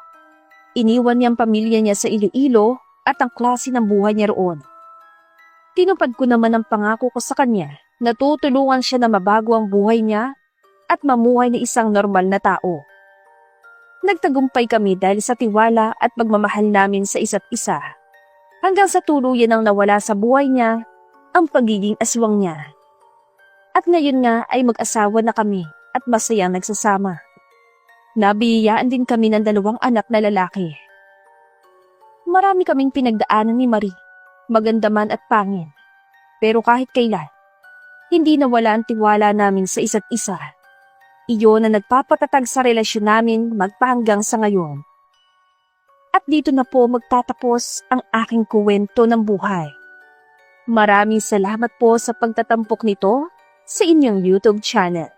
Iniwan niya ang pamilya niya sa Iloilo at ang klase ng buhay niya roon. Tinupad ko naman ang pangako ko sa kanya na tutulungan siya na mabago ang buhay niya at mamuhay na isang normal na tao. Nagtagumpay kami dahil sa tiwala at pagmamahal namin sa isa't isa. Hanggang sa tuluyan ang nawala sa buhay niya ang pagiging aswang niya. At ngayon nga ay mag-asawa na kami at masayang nagsasama. Nabiyayaan din kami ng 2 anak na lalaki. Marami kaming pinagdaanan ni Marie, maganda man at pangin. Pero kahit kailan, hindi nawala ang tiwala namin sa isa't isa. Iyon na nagpapatatag sa relasyon namin magpahanggang sa ngayon. At dito na po magtatapos ang aking kwento ng buhay. Maraming salamat po sa pagtatampok nito sa inyong YouTube channel.